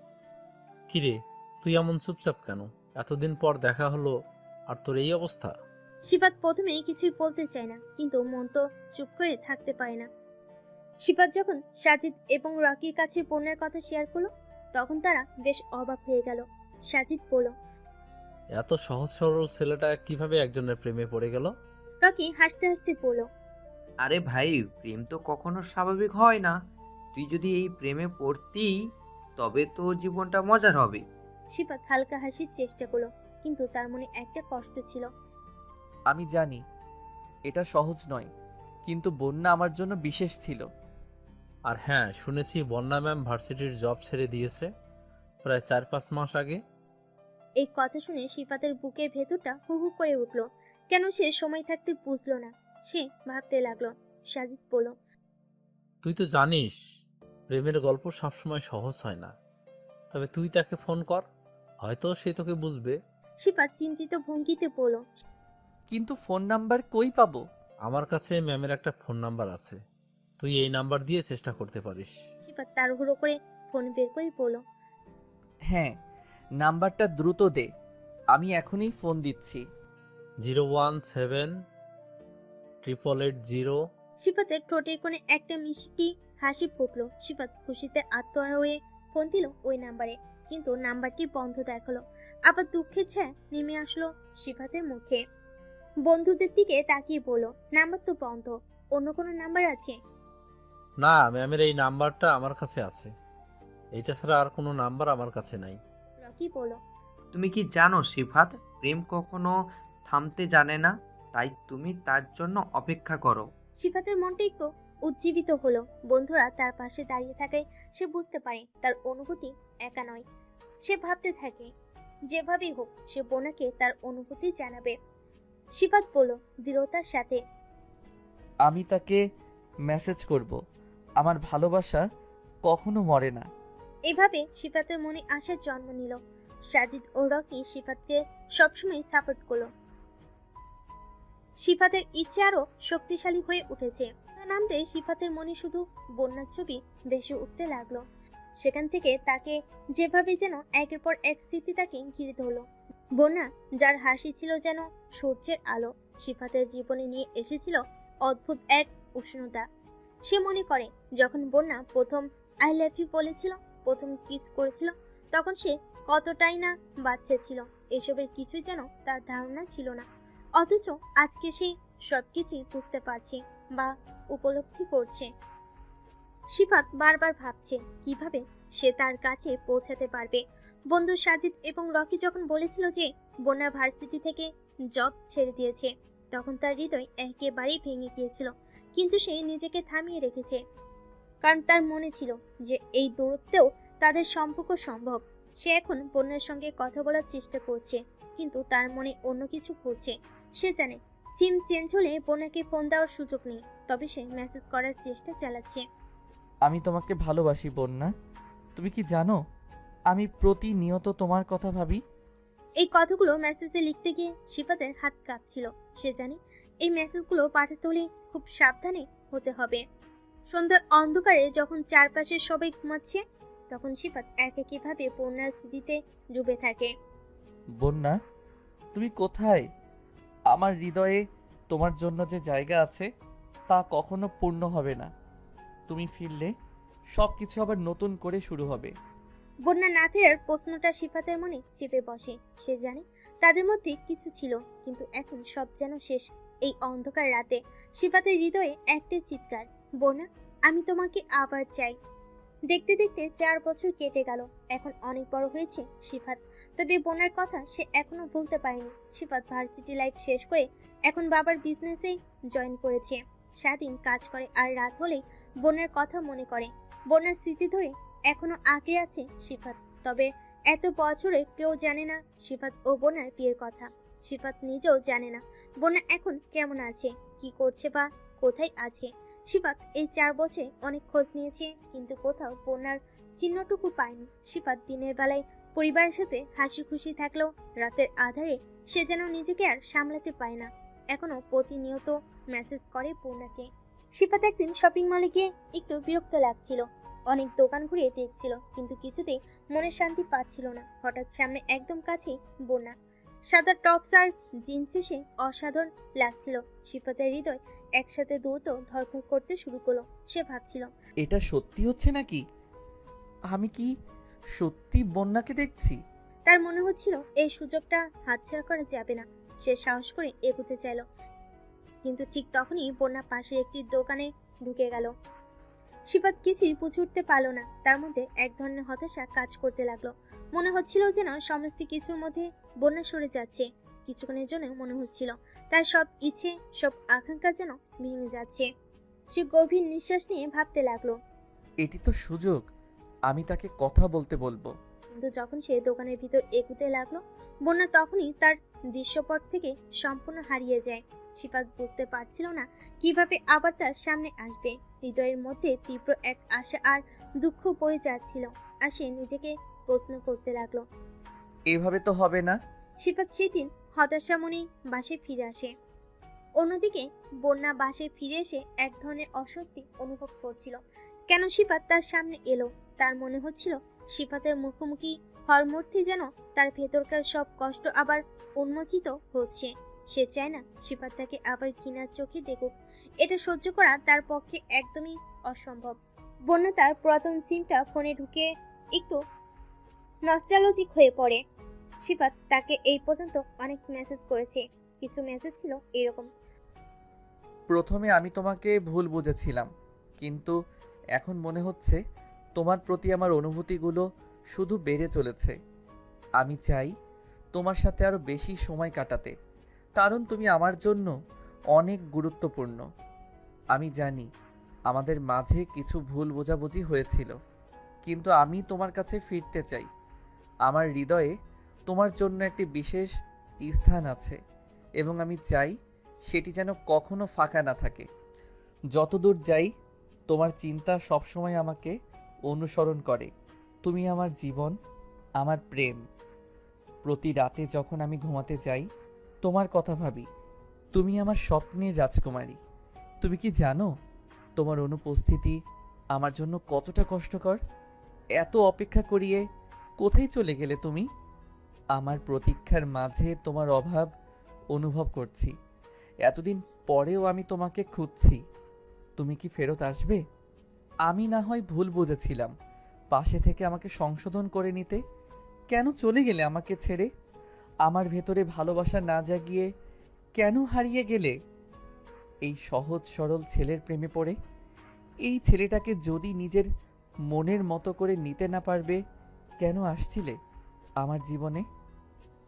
কিরে, তুই এমন চুপচাপ কেন? এতদিন পর দেখা হলো আর তোর এই অবস্থা? সিফাত প্রথমে কিছুই বলতে চায় না, কিন্তু মন তো চুপ করে থাকতে পারে না। সিফাত যখন সাজিদ এবং রকির কাছে বোনের কথা শেয়ার করলো, তখন তারা বেশ অবাক হয়ে গেল। সাজিদ বলল, এত সহজ সরল ছেলেটা কিভাবে একজনের প্রেমে পড়ে গেল? রকি হাসতে হাসতে বলল, আরে ভাই, প্রেম তো কখনো স্বাভাবিক হয় না। তুই যদি এই প্রেমে পড়তি তবে তো জীবনটা মজার হবে। সিফাত হালকা হাসির চেষ্টা করলো, কিন্তু তার মনে একটা কষ্ট ছিল। আমি জানি এটা সহজ নয়, কিন্তু বন্যা আমার জন্য বিশেষ ছিল। আর হ্যাঁ, শুনেছি বন্যা ম্যাম ভার্সিটির জব ছেড়ে দিয়েছে প্রায় 4-5 মাস আগে। এই কথা শুনে সিফাতের বুকের ভেতরটা হু হু করে উঠল। কেন সে সময় থাকতে বুঝলো না? সে ভাবতে লাগলো। সাজিদ বলল, তুই তো জানিস প্রেমের গল্প সবসময় সহজ হয় না, তবে তুই তাকে ফোন কর, হয়তো সে তোকে বুঝবে। সিফাত চিন্তিত ভঙ্গিতে বলল, কিন্তু ফোন নাম্বার কই পাবো? আমার কাছে ম্যামের একটা ফোন নাম্বার আছে, তুই এই নাম্বার দিয়ে চেষ্টা করতে পারিস। সিফাত তাড়াহুড়ো করে ফোন বের করে বলল, হ্যাঁ, নাম্বারটা দ্রুত দে, আমি এখনই ফোন দিচ্ছি। 0178880। সিফাতের ঠোঁটের কোণে একটা মিষ্টি হাসি ফুটলো। সিফাত খুশিতে আত্মহারা হয়ে ফোন দিল ওই নাম্বারে, কিন্তু নাম্বারটি বন্ধ দেখালো। আবার দুঃখের ছায়া নেমে আসলো সিফাতের মুখে। বন্ধুদের দিকে তাকিয়ে বলল, নাম্বার তো বন্ধ, অন্য কোনো নাম্বার আছে? না, ম্যামের এই নাম্বারটা আমার কাছে আছে, এইটা ছাড়া আর কোনো নাম্বার আমার কাছে নাই। রকি বলল, তুমি কি জানো সিফাত, প্রেম কখনো থামতে জানে না, তাই তুমি তার জন্য অপেক্ষা করো। সিফাতের মনটা একটু উজ্জীবিত হলো। বন্ধুরা তার পাশে দাঁড়িয়ে থাকায় সে বুঝতে পারে তার অনুভূতি একা নয়। সে ভাবতে থাকে, যেভাবেই হোক সে বোনাকে তার অনুভূতি জানাবে। সিফাত বলল দৃঢ়তার সাথে, আমি তাকে মেসেজ করব, আমার ভালোবাসা কখনো মরে না। এভাবে সিফাতের মনে আশার জন্ম নিল। সাজিদ ও রকি সিফাতকে সবসময় সাপোর্ট করলো। সিফাতের ইচ্ছে আরো শক্তিশালী হয়ে উঠেছে। তা নামতে সিফাতের মনে শুধু বন্যার ছবি ভেসে উঠতে লাগলো। সেখান থেকে তাকে যেভাবে যেন একের পর এক স্মৃতি তাকে ঘিরে ধরলো। বন্যা, যার হাসি ছিল যেন সূর্যের আলো, সিফাতের জীবনে নিয়ে এসেছিল অদ্ভুত এক উষ্ণতা। সে মনে করে যখন বন্যা প্রথম আই লাভ ইউ বলেছিল, প্রথম কিস করেছিল, তখন সে কতটাই না বাচ্চা ছিল। এসবের কিছুই যেন তার ধারণা ছিল না, অথচ আজকে সে সবকিছুই বুঝতে পারছে বা উপলব্ধি করছে। সিফাত বারবার ভাবছে কিভাবে সে তার কাছে পৌঁছাতে পারবে। বন্ধু সাজিদ এবং রকি যখন বলেছিল যে বন্যা ভার্সিটি থেকে জব ছেড়ে দিয়েছে, তখন তার হৃদয় একেবারেই ভেঙে গিয়েছিল। কিন্তু সে নিজেকে থামিয়ে রেখেছে, কারণ তার মনে ছিল যে এই দূরত্বেও তাদের সম্পর্ক সম্ভব। সে এখন বন্যার সঙ্গে কথা বলার চেষ্টা করছে, কিন্তু তার মনে অন্য কিছু ঘুরছে। সে জানে সিম চেঞ্জ হলে বন্যাকে ফোন দেওয়ার সুযোগ নেই, তবে সে মেসেজ করার চেষ্টা চালাচ্ছে। আমি তোমাকে ভালোবাসি বন্যা, তুমি কি জানো আমি প্রতিনিয়ত তোমার কথা ভাবি। এই কথাগুলো মেসেজে লিখতে গিয়ে সিফাতের হাত কাঁপছিল। সে জানে এই মেসেজগুলো পাঠাতে হলে খুব সাবধানে হতে হবে। সন্ধ্যার অন্ধকারে যখন চারপাশে সবাই ঘুমাচ্ছে, তখন সিফাত একাকীভাবে বন্যার স্মৃতিতে ডুবে থাকে। বন্যা, তুমি কোথায়? আমার হৃদয়ে তোমার জন্য যে জায়গা আছে তা কখনো পূর্ণ হবে না। তুমি ফিরলে সব কিছু আবার নতুন করে শুরু হবে। বন্যা না ফেরার প্রশ্নটা সিফাতের মনে চেপে বসে। সে জানে তাদের মধ্যে কিছু ছিল, কিন্তু এখন সব যেন শেষ। এই অন্ধকার রাতে সিফাতের হৃদয়ে একটাই চিৎকার, বন্যা, আমি তোমাকে আবার চাই। দেখতে দেখতে 4 বছর কেটে গেল। এখন অনেক বড় হয়েছে সিফাত, তবে বোনের কথা সে এখনো ভুলতে পারেনি। সিফাত ভার্সিটি লাইফ শেষ করে এখন বাবার বিজনেসে জয়েন করেছে। সারাদিন কাজ করে আর রাত হলেই বোনের কথা মনে করে। বোনের স্মৃতি ধরে এখনো আঁকড়ে আছে সিফাত। তবে এত বছরে কেউ জানে না সিফাত ও বোনের বিয়ের কথা। সিফাত নিজেও জানে না বোনা এখন কেমন আছে, কি করছে বা কোথায় আছে। সিফাত এই 4 বছরে অনেক খোঁজ নিয়েছে, কিন্তু কোথাও বোনার চিহ্নটুকু পায়নি। সিফাত দিনের বেলায় পরিবারের সাথে হাসি খুশি থাকলেও রাতের আধারে সে যেন নিজেকে আর সামলাতে পায় না। এখনো প্রতিনিয়ত মেসেজ করে বোনাকে। সিফাত একদিন শপিং মলে গিয়ে একটু বিরক্ত লাগছিল। অনেক দোকান ঘুরে দেখছিল, কিন্তু কিছুতেই মনের শান্তি পাচ্ছিল না। হঠাৎ সামনে একদম কাছেই বোনা। সাদা টপস আর জিন্সে সে অসাধারণ লাগছিল। সিফাতের হৃদয় একসাথে দ্রুত ধড়ফড় করতে শুরু করলো। সে ভাবছিল, এটা সত্যি হচ্ছে নাকি? আমি কি সত্যি বন্যাকে দেখছি? তার মনে হচ্ছিল এই সুযোগটা হাতছাড়া করা যাবে না। সে সাহস করে এগোতে চাইল, কিন্তু ঠিক তখনই বন্যা পাশে একটি দোকানে ঢুকে গেল। সিফাত কিছুই বুঝে উঠতে পারল না। তার মধ্যে এক ধরনের হতাশা কাজ করতে লাগলো। মনে হচ্ছিল যেন সমস্ত কিছুর মধ্যে বন্যা সরে যাচ্ছে। কিছুক্ষণের জন্য মনে হচ্ছিল তার সব ইচ্ছে, সব আকাঙ্ক্ষা যেন ভেঙে যাচ্ছে। সে গভীর নিঃশ্বাস নিয়ে ভাবতে লাগলো। এটি তো সুযোগ, আমি তাকে কথা বলতে বলবো। কিন্তু যখন সে দোকানের ভিতর এগুতে লাগলো, বন্যা তখনই তার দৃশ্যপট থেকে সম্পূর্ণ হারিয়ে যায়। সিফাত বুঝতে পারছিল না কিভাবে আবার তার সামনে আসবে। হৃদয়ের মধ্যে তীব্র এক আশা আর দুঃখ বয়ে যাচ্ছিল, আর সে নিজেকে প্রশ্ন করতে লাগলো। এভাবে তো হবে না। সিফাত সেদিন হতাশা মনে বাসে ফিরে আসে। অন্যদিকে বন্যা বাসে ফিরে এসে এক ধরনের অস্বস্তি অনুভব করছিল। কেন সিফাত তার সামনে এলো? তার মনে হচ্ছিল সিফাতের মুখোমুখি হওয়ার মধ্যে যেন তার ভেতরকার সব কষ্ট আবার উন্মোচিত হচ্ছে। সে চায় না সিফাত তাকে আবার ঘৃণার চোখে দেখুক। এটা সহ্য করা তার পক্ষে একদমই অসম্ভব। বন্যা তার পুরাতন সিমটা ফোনে ঢুকে একটু নস্টালজিক হয়ে পড়ে। সিফাত তাকে এই পর্যন্ত অনেক মেসেজ করেছে। কিছু মেসেজ ছিল এরকম। প্রথমে আমি তোমাকে ভুল বুঝেছিলাম, কিন্তু এখন মনে হচ্ছে তোমার প্রতি আমার অনুভূতিগুলো শুধু বেড়ে চলেছে। আমি চাই তোমার সাথে আরও বেশি সময় কাটাতে, কারণ তুমি আমার জন্য অনেক গুরুত্বপূর্ণ। আমি জানি আমাদের মাঝে কিছু ভুল বোঝাবুঝি হয়েছিল, কিন্তু আমি তোমার কাছে ফিরতে চাই। আমার হৃদয়ে তোমার জন্য একটি বিশেষ স্থান আছে, এবং আমি চাই সেটি যেন কখনো ফাঁকা না থাকে। যতদূর যাই তোমার চিন্তা সবসময় আমাকে অনুসরণ করে। তুমি আমার জীবন, আমার প্রেম। প্রতি রাতে যখন আমি ঘুমাতে যাই তোমার কথা ভাবি। তুমি আমার স্বপ্নের রাজকুমারী। তুমি কি জানো তোমার অনুপস্থিতি আমার জন্য কতটা কষ্টকর? এত অপেক্ষা করিয়ে কোথায় চলে গেলে তুমি? আমার প্রতীক্ষার মাঝে তোমার অভাব অনুভব করছি। এতদিন পরেও আমি তোমাকে খুঁজছি। তুমি কি ফেরত আসবে? আমি না হয় ভুল বুঝেছিলাম, পাশে থেকে আমাকে সংশোধন করে নিতে। কেন চলে গেলে আমাকে ছেড়ে? আমার ভেতরে ভালোবাসা না জাগিয়ে কেন হারিয়ে গেলে এই সহজ সরল ছেলের প্রেমে পড়ে? এই ছেলেটাকে যদি নিজের মনের মতো করে নিতে না পারবে, কেন আসছিলে আমার জীবনে?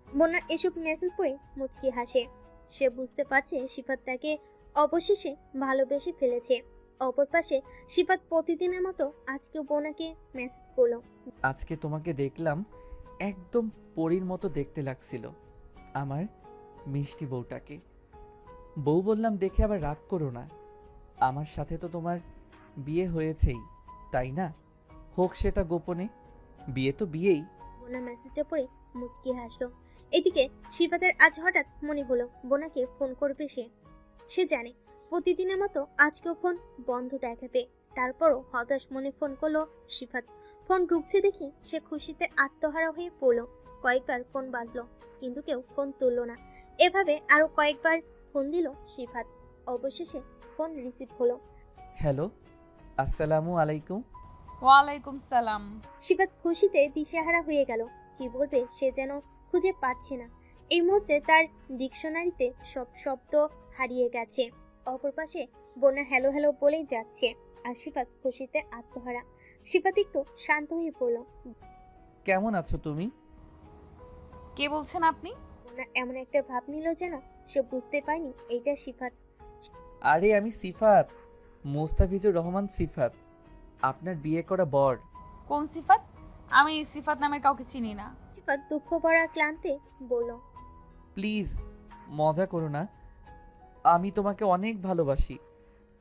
বন্যা এসব মেসেজ পড়ে মুচকি হাসে। সে বুঝতে পারছে সিফাত তাকে অবশেষে ভালোবেসে ফেলেছে। অপর পাশে সিফাত প্রতিদিনের মতো আজকেও বোনাকে মেসেজ করলো। আজকে তোমাকে দেখলাম, একদম পরীর মতো দেখতে লাগছিল আমার মিষ্টি বউটাকে। বউ বললাম দেখে আবার রাগ করো না। আমার সাথে তো তোমার বিয়ে হয়েছেই, তাই না? হোক সেটা গোপনে, বিয়ে তো বিয়েই। বোনা মেসেজটা পড়ে মুচকি হাসলো। এদিকে সিফাতের আজ হঠাৎ মনে হলো বোনাকে ফোন করবে সে। সে জানে প্রতিদিনের মতো আজকেও ফোন বন্ধ দেখাবে। তারপরও হতাশ মনে ফোন করলো সিফাত। ফোন ঢুকছে দেখে সে খুশিতে আত্মহারা হয়ে পড়লো। কয়েকবার ফোন বাজলো, কিন্তু কেউ ফোন তুললো না। এভাবে আরো কয়েকবার ফোন দিল সিফাত। অবশেষে ফোন রিসিভ হলো। হ্যালো, আসসালামু আলাইকুম। ওয়ালাইকুম সালাম। সিফাত খুশিতে দিশেহারা হয়ে গেল। কি বলবে সে যেন খুঁজে পাচ্ছে না। এই মুহূর্তে তার ডিকশনারিতে সব শব্দ হারিয়ে গেছে। অপর পাশে বন্যা হ্যালো হ্যালো বলেই যাচ্ছে, আর সিফাত খুশিতে আত্মহারা। সিফাত একটু শান্ত হয়ে বলল। কেমন আছো তুমি? কে বলছেন আপনি? বোনা এমন একটা ভাব নিল যেন সে বুঝতে পারেনি এইটা সিফাত। আরে আমি সিফাত, মোস্তাফিজুর রহমান সিফাত, আপনার বিয়ে করা বর। কোন সিফাত? আমি সিফাত নামের কাউকে চিনি না। সিফাত দুঃখ ভরা ক্লান্তে বলল। প্লিজ মজা করো না, আমি তোমাকে অনেক ভালোবাসি।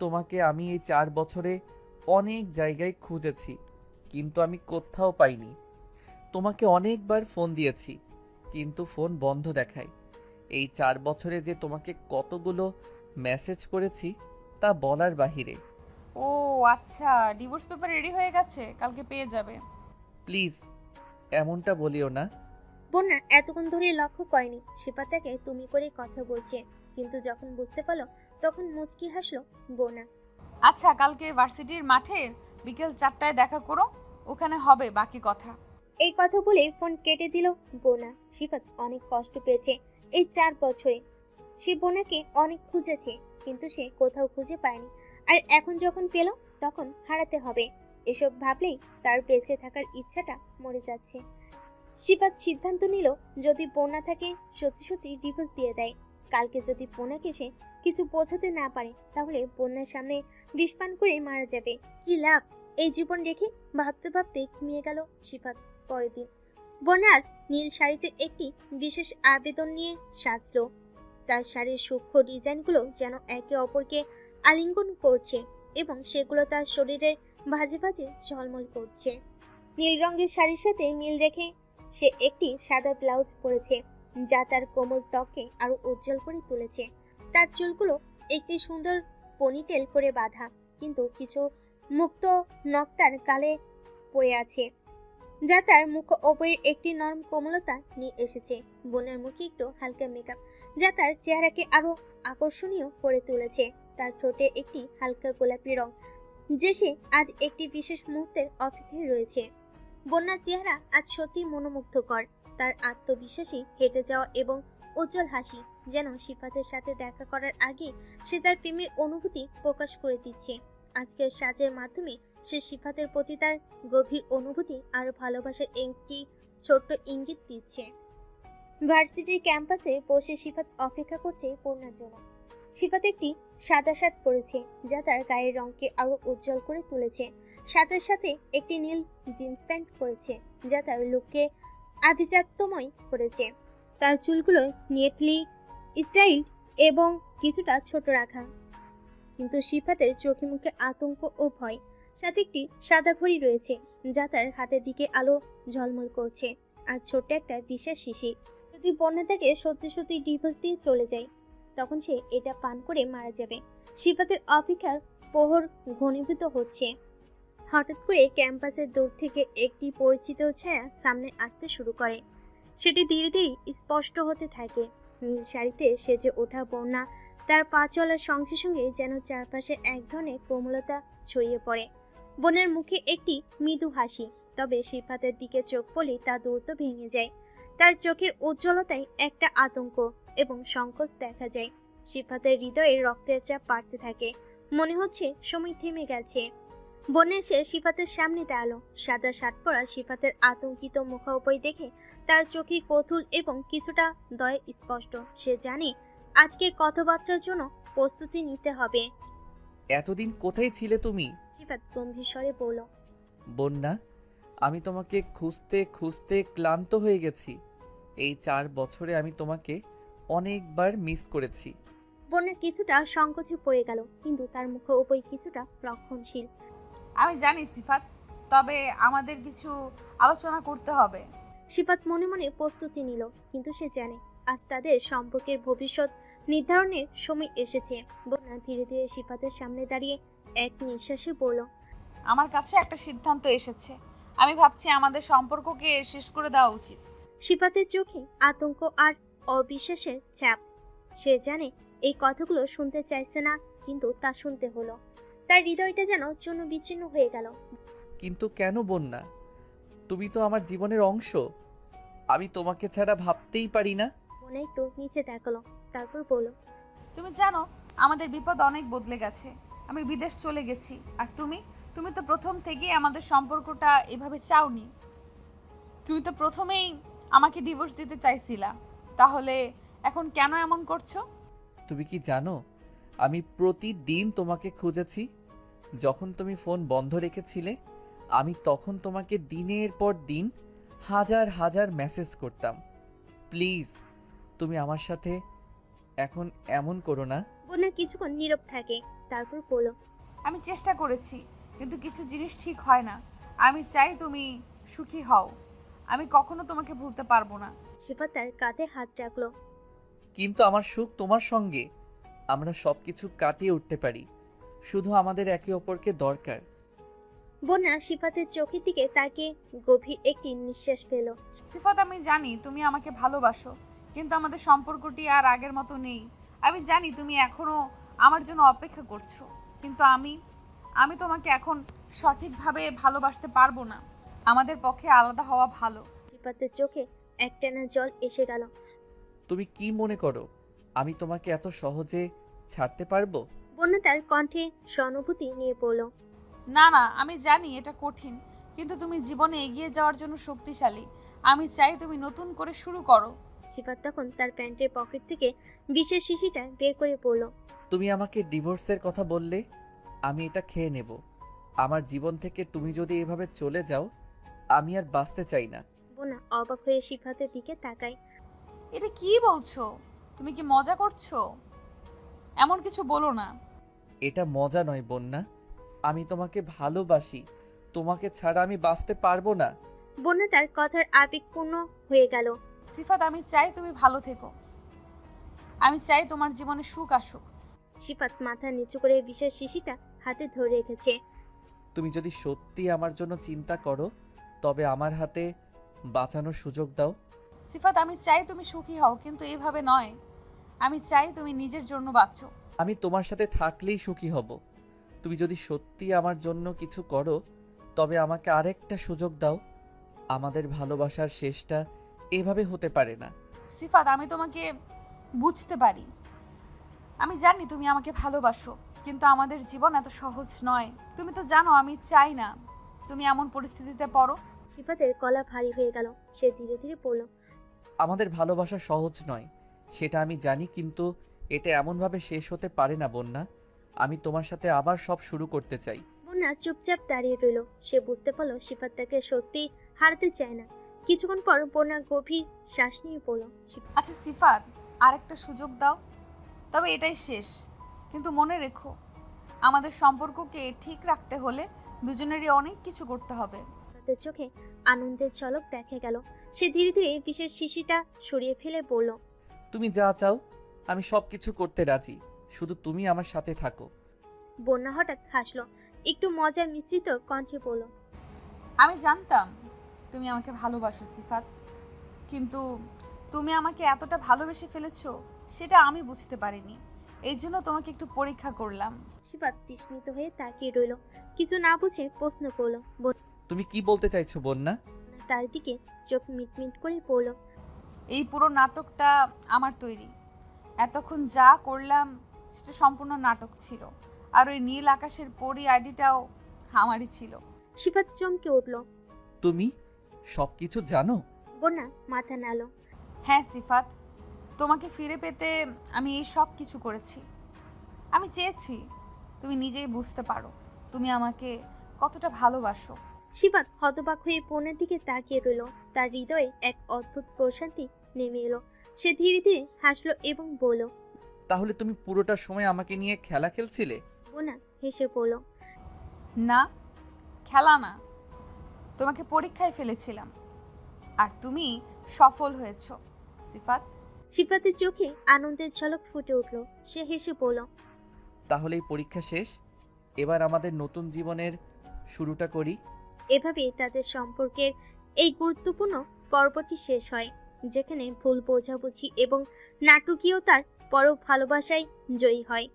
তোমাকে আমি এই 4 বছরে অনেক জায়গায় খুঁজেছি, কিন্তু আমি কোথাও পাইনি। তোমাকে অনেকবার ফোন দিয়েছি, কিন্তু ফোন বন্ধ দেখায়। এই 4 বছরে যে তোমাকে কতগুলো মেসেজ করেছি তা বলার বাহিরে। ও আচ্ছা, ডিভোর্স পেপার রেডি হয়ে গেছে, কালকে পেয়ে যাবে। প্লিজ এমনটা বলিও না। বোনা এতক্ষণ ধরে লক্ষ্য করেনি সিফাত তাকে তুমি করে কথা বলছে, কিন্তু যখন বুঝতে পারলো তখন মুচকি হাসলো বোনা। আচ্ছা, কালকে ভার্সিটির মাঠে বিকেল 4টায় দেখা করো, ওখানে হবে বাকি কথা। এই কথা বলে ফোন কেটে দিল বোনা। সিফাত অনেক কষ্ট পেয়েছে এই 4 বছরে। সে বোনাকে অনেক খুঁজেছে, কিন্তু সে কোথাও খুঁজে পায়নি। আর এখন যখন পেল তখন হারাতে হবে, এসব ভাবলেই তার বেঁচে থাকার ইচ্ছাটা মরে যাচ্ছে। সিফাত সিদ্ধান্ত নিল যদি বোনা থাকে সত্যি সত্যি ডিভোর্স দিয়ে দেয়। কালকে যদি বোনাকে সে কিছু বোঝাতে না পারে তাহলে বোনার সামনে বিষ পান করে মারা যাবে। কি লাভ এই জীবন রেখে? ভাবতে ভাবতে ঘুমিয়ে গেল সিফাত। পরের দিন বোনা আজ নীল শাড়িতে একটি বিশেষ আবেদন নিয়ে সাজলো। তার শাড়ির সূক্ষ্ম ডিজাইনগুলো যেন একে অপরকে আলিঙ্গন করছে এবং সেগুলো তার শরীরে ভাঁজে ভাঁজে ঝলমল করছে। নীল রঙের শাড়ির সাথে মিল রেখে সে একটি সাদা ব্লাউজ পরেছে, যা তার কোমল ত্বককে আরো উজ্জ্বল করে তুলেছে। তার চুলগুলো একটি সুন্দর পনিটেল করে বাঁধা, কিন্তু কিছু মুক্ত নখ তার গালে পড়ে আছে, যা তার মুখ ওপরের একটি নরম কোমলতা নিয়ে এসেছে। বোনের মুখে একটু হালকা মেকআপ, যা তার চেহারাকে আরো আকর্ষণীয় করে তুলেছে। তার ঠোঁটে একটি হালকা গোলাপি রং, যে সে আজ একটি বিশেষ মুহূর্তের অপেক্ষায় রয়েছে। বন্যার চেহারা আজ সত্যি মনোমুগ্ধকর। তার আত্মবিশ্বাসী হেঁটে যাওয়া এবং উজ্জ্বল হাসি যেন সিফাতের সাথে দেখা করার আগে সে তার প্রেমের অনুভূতি প্রকাশ করে দিচ্ছে। আজকের সাজের মাধ্যমে সে সিফাতের প্রতি তার গভীর অনুভূতি আর ভালোবাসার একটি ছোট্ট ইঙ্গিত দিচ্ছে। ভার্সিটির ক্যাম্পাসে বসে সিফাত অপেক্ষা করছে পূর্ণার জন্য। সিফাত একটি সাদা শার্ট পরেছে, যা তার গায়ের রঙকে আরো উজ্জ্বল করে তুলেছে। শার্টের সাথে একটি নীল জিন্স প্যান্ট পরেছে, যা তার লুককে আভিজাত্যময় করেছে। তার চুলগুলো নেটলি স্টাইলড এবং কিছুটা ছোট রাখা, কিন্তু সিফাতের চোখে মুখে আতঙ্ক ও ভয়। সাথে একটি সাদা ঘড়ি রয়েছে, যা তার হাতের দিকে আলো ঝলমল করছে, আর ছোট্ট একটা বিশেষ শিশি। যদি বন্যা তাকে সত্যি সত্যি ডিভোর্স দিয়ে চলে যায়, তখন সে এটা পান করে মারা যাবে। সিফাতের অপেক্ষার প্রহর ঘনীভূত হচ্ছে। হঠাৎ করে ক্যাম্পাসের দূর থেকে একটি পরিচিত ছায়া সামনে আসতে শুরু করে। সেটি ধীরে ধীরে স্পষ্ট হতে থাকে। নীল শাড়িতে সেজে ওঠা বন্যা তার পা চলার সঙ্গে সঙ্গে যেন চারপাশে এক ধরনের কোমলতা ছড়িয়ে পড়ে। বোনের মুখে একটি মৃদু হাসি, তবে সিফাতের দিকে চোখ পড়লে তা দ্রুত ভেঙে যায়। তার চোখের উজ্জ্বলতায় একটা আতঙ্ক এবং সংকোচ দেখা যায়। সিফাতের হৃদয়ে রক্তের চাপ বাড়তে থাকে, মনে হচ্ছে সময় থেমে গেছে। বনে এসে সিফাতের সামনে দাঁড়ালো। সাদা শার্ট পরা সিফাতের আতঙ্কিত মুখোপরি দেখে তার চোখে কৌতূহল এবং কিছুটা দয় স্পষ্ট। সে জানে আজকের কথাবার্তার জন্য প্রস্তুতি নিতে হবে। এতদিন কোথায় ছিলে তুমি? সিফাত গম্ভীর স্বরে বলল। বন্যা, আমি তোমাকে খুঁজতে খুঁজতে ক্লান্ত হয়ে গেছি। এই 4 বছরে আমি তোমাকে অনেকবার মিস করেছি। বন্যা কিছুটা সংকোচে পড়ে গেল, কিন্তু তার মুখের উপর কিছুটা রক্ষণশীল। আমি জানি সিফাত, তবে আমাদের কিছু আলোচনা করতে হবে। সিফাত মনে মনে প্রস্তুতি নিল, কিন্তু সে জানে আজ তাদের সম্পর্কের ভবিষ্যৎ নির্ধারণের সময় এসেছে। বন্যা ধীরে ধীরে সিফাতের সামনে দাঁড়িয়ে এক নিঃশ্বাসে বলল। আমার কাছে একটা সিদ্ধান্ত এসেছে। আমি ভাবছি আমাদের সম্পর্ককে শেষ করে দেওয়া উচিত। সিফাতের চোখে আতঙ্ক আর অবিশ্বাসের ছাপ। সে জানে এই কথাগুলো শুনতে চাইছে না, কিন্তু তা শুনতে হলো। তার হৃদয়টা যেন চূর্ণ বিচ্ছিন্ন হয়ে গেল। কিন্তু কেন বন্যা? তুমি তো আমার জীবনের অংশ। আমি তোমাকে ছাড়া ভাবতেই পারি না। মনে একটু নিচে তাকালো, তারপর বলল। তুমি জানো আমাদের বিপদ অনেক বদলে গেছে। আমি বিদেশ চলে গেছি, আর তুমি তুমি তো প্রথম থেকেই আমাদের সম্পর্কটা এভাবে চাওনি। তুমি তো প্রথমেই আমাকে ডিভোর্স দিতে চাইছিলা, তাহলে এখন কেন এমন করছো? তুমি কি জানো আমি প্রতিদিন তোমাকে খুঁজেছি? যখন তুমি ফোন বন্ধ রেখেছিলে আমি তখন তোমাকে দিনের পর দিন হাজার হাজার মেসেজ করতাম। প্লিজ তুমি আমার সাথে এখন এমন করো না। বন্যা কিছুক্ষণ নীরব থাকে, তারপর বলল, আমি চেষ্টা করেছি, কিন্তু কিছু জিনিস ঠিক হয় না। আমি চাই তুমি সুখী হও। আমি কখনো তোমাকে ভুলতে পারবো না। সিফাত তার কাঁধে হাত রাখলো। কিন্তু আমার সুখ তোমার সঙ্গে। আমরা সবকিছু কাটিয়ে উঠতে পারি, শুধু আমাদের একে অপরকে দরকার। বন্যা সিফাতের চোখের দিকে তাকে গভীর একটি নিঃশ্বাস পেল। সিফাত, আমি জানি তুমি আমাকে ভালোবাসো, কিন্তু আমাদের সম্পর্কটি আর আগের মতো নেই। আমি জানি তুমি এখনো আমার জন্য অপেক্ষা করছো, কিন্তু আমি তোমাকে এখন সঠিকভাবে ভালোবাসতে পারবো না। আমাদের পক্ষে আলাদা হওয়া ভালো। সিফাতের চোখে একটানা জল এসে গেল। তুমি কি মনে করো আমি তোমাকে এত সহজে ছাড়তে পারবো? বন্যা তার কণ্ঠে সহানুভূতি নিয়ে বলল, না না, আমি জানি এটা কঠিন, কিন্তু তুমি জীবনে এগিয়ে যাওয়ার জন্য শক্তিশালী। আমি চাই তুমি নতুন করে শুরু করো। সিফাত তখন তার প্যান্টের পকেট থেকে বিশেষ শিশিটা বের করে বলল, তুমি আমাকে ডিভোর্সের কথা বললে, আমি এটা খেয়ে নেব। আমার জীবন থেকে তুমি যদি এভাবে চলে যাও আমি আর বাঁচতে চাই না। বন্যা অবাক হয়ে সিফাতের দিকে তাকায়। এটা কি বলছো? তুমি কি মজা করছো? এমন কিছু বলো না। এটা মজা নয় বন্যা, আমি তোমাকে ভালোবাসি। তোমাকে ছাড়া আমি বাঁচতে পারবো না। বন্যা তার কথার আবেগপূর্ণ হয়ে গেল। সিফাত, আমি চাই তুমি ভালো থেকো। আমি চাই তোমার জীবনে সুখ আসুক। সিফাত মাথা নিচু করে বিশেষ শিশিটা হাতে ধরে রেখেছে। তুমি যদি সত্যি আমার জন্য চিন্তা করো তবে আমার হাতে বাঁচানোর সুযোগ দাও। সিফাত, আমি চাই তুমি সুখী হও, কিন্তু এইভাবে নয়। আমি চাই তুমি নিজের জন্য বাঁচো। আমি তোমার সাথে থাকলেই সুখী হব। তুমি যদি সত্যি আমার জন্য কিছু করো তবে আমাকে আরেকটা সুযোগ দাও। আমাদের ভালোবাসার শেষটা এভাবে হতে পারে না। সিফাত, আমি তোমাকে বুঝতে পারি। আমি জানি তুমি আমাকে ভালোবাসো, কিন্তু আমাদের জীবন এত সহজ নয়। তুমি তো জানো আমি চাই না তুমি এমন পরিস্থিতিতে পড়ো। সিফাতের গলা ভারী হয়ে গেল। সে ধীরে ধীরে বলল, আমাদের ভালোবাসা সহজ নয় সেটা আমি জানি, কিন্তু এটা এমনভাবে শেষ হতে পারে না বন্যা। আমি তোমার সাথে আবার সব শুরু করতে চাই। বন্যা চুপচাপ দাঁড়িয়ে রইল। সে বুঝতে পারলো সিফাত তাকে সত্যি হারাতে চায় না। কিছুক্ষণ পর বন্যা গভীর শ্বাস নিয়ে বলল, আচ্ছা সিফাত, আর একটা সুযোগ দাও, তবে এটাই শেষ। কিন্তু মনে রেখো, আমাদের সম্পর্ককে ঠিক রাখতে হলে দুজনেরই অনেক কিছু করতে হবে। সিফাতের চোখে আনন্দের ঝলক দেখা গেল। সে ধীরে ধীরে বিশেষ শিশিটা সরিয়ে ফেলে বলল, তুমি যা চাও আমি সব কিছু করতে রাজি, শুধু তুমি আমার সাথে থাকো। বন্যা হঠাৎ হাসলো, একটু মজার মিশ্রিত কণ্ঠে বলল, আমি জানতাম তুমি আমাকে ভালোবাসো সিফাত, কিন্তু তুমি আমাকে এতটা ভালোবেসে ফেলেছো সেটা আমি বুঝতে পারিনি। এই জন্য তোমাকে একটু পরীক্ষা করলাম। সিফাত বিস্মিত হয়ে তাকিয়ে রইল। কিছু না বুঝে প্রশ্ন করলো। বন্যা তুমি কি বলতে চাইছো বন্যা? তার দিকে চোখ মিটমিট করে বলল, এই পুরো নাটকটা আমার তৈরি। এতক্ষণ যা করলাম সেটা সম্পূর্ণ নাটক ছিল, আর ওই নীল আকাশের পরি আইডিটাও আমারই ছিল। সিফাত চমকে উঠল। তুমি সবকিছু জানো? বন্যা মাথা নাড়ল। হ্যাঁ সিফাত, তোমাকে ফিরে পেতে আমি এই সব কিছু করেছি। আমি চেয়েছি তুমি নিজেই বুঝতে পারো তুমি আমাকে কতটা ভালোবাসো। সিফাত হতবাক হয়ে বন্যার দিকে তাকিয়ে রইল। তার হৃদয়ে এক অদ্ভুত প্রশান্তি নেমে এলো। সে ধীরে ধীরে হাসলো এবং বলল, তাহলে তুমি পুরোটা সময় আমাকে নিয়ে খেলা খেলছিলে? বন্যা হেসে বলল, না, খেলা না, তোমাকে পরীক্ষায় ফেলেছিলাম, আর তুমি সফল হয়েছো সিফাত। সিফাতের চোখে আনন্দের ঝলক ফুটে উঠল। সে হেসে বলল, তাহলে এই পরীক্ষা শেষ, এবার আমাদের নতুন জীবনের শুরুটা করি। এভাবেই তাদের সম্পর্কের এই গুরুত্বপূর্ণ পর্বটি শেষ হয়, যেখানে ভুল বোঝাবুঝি এবং নাটকীয়তার পরও ভালোবাসায় জয়ী হয়।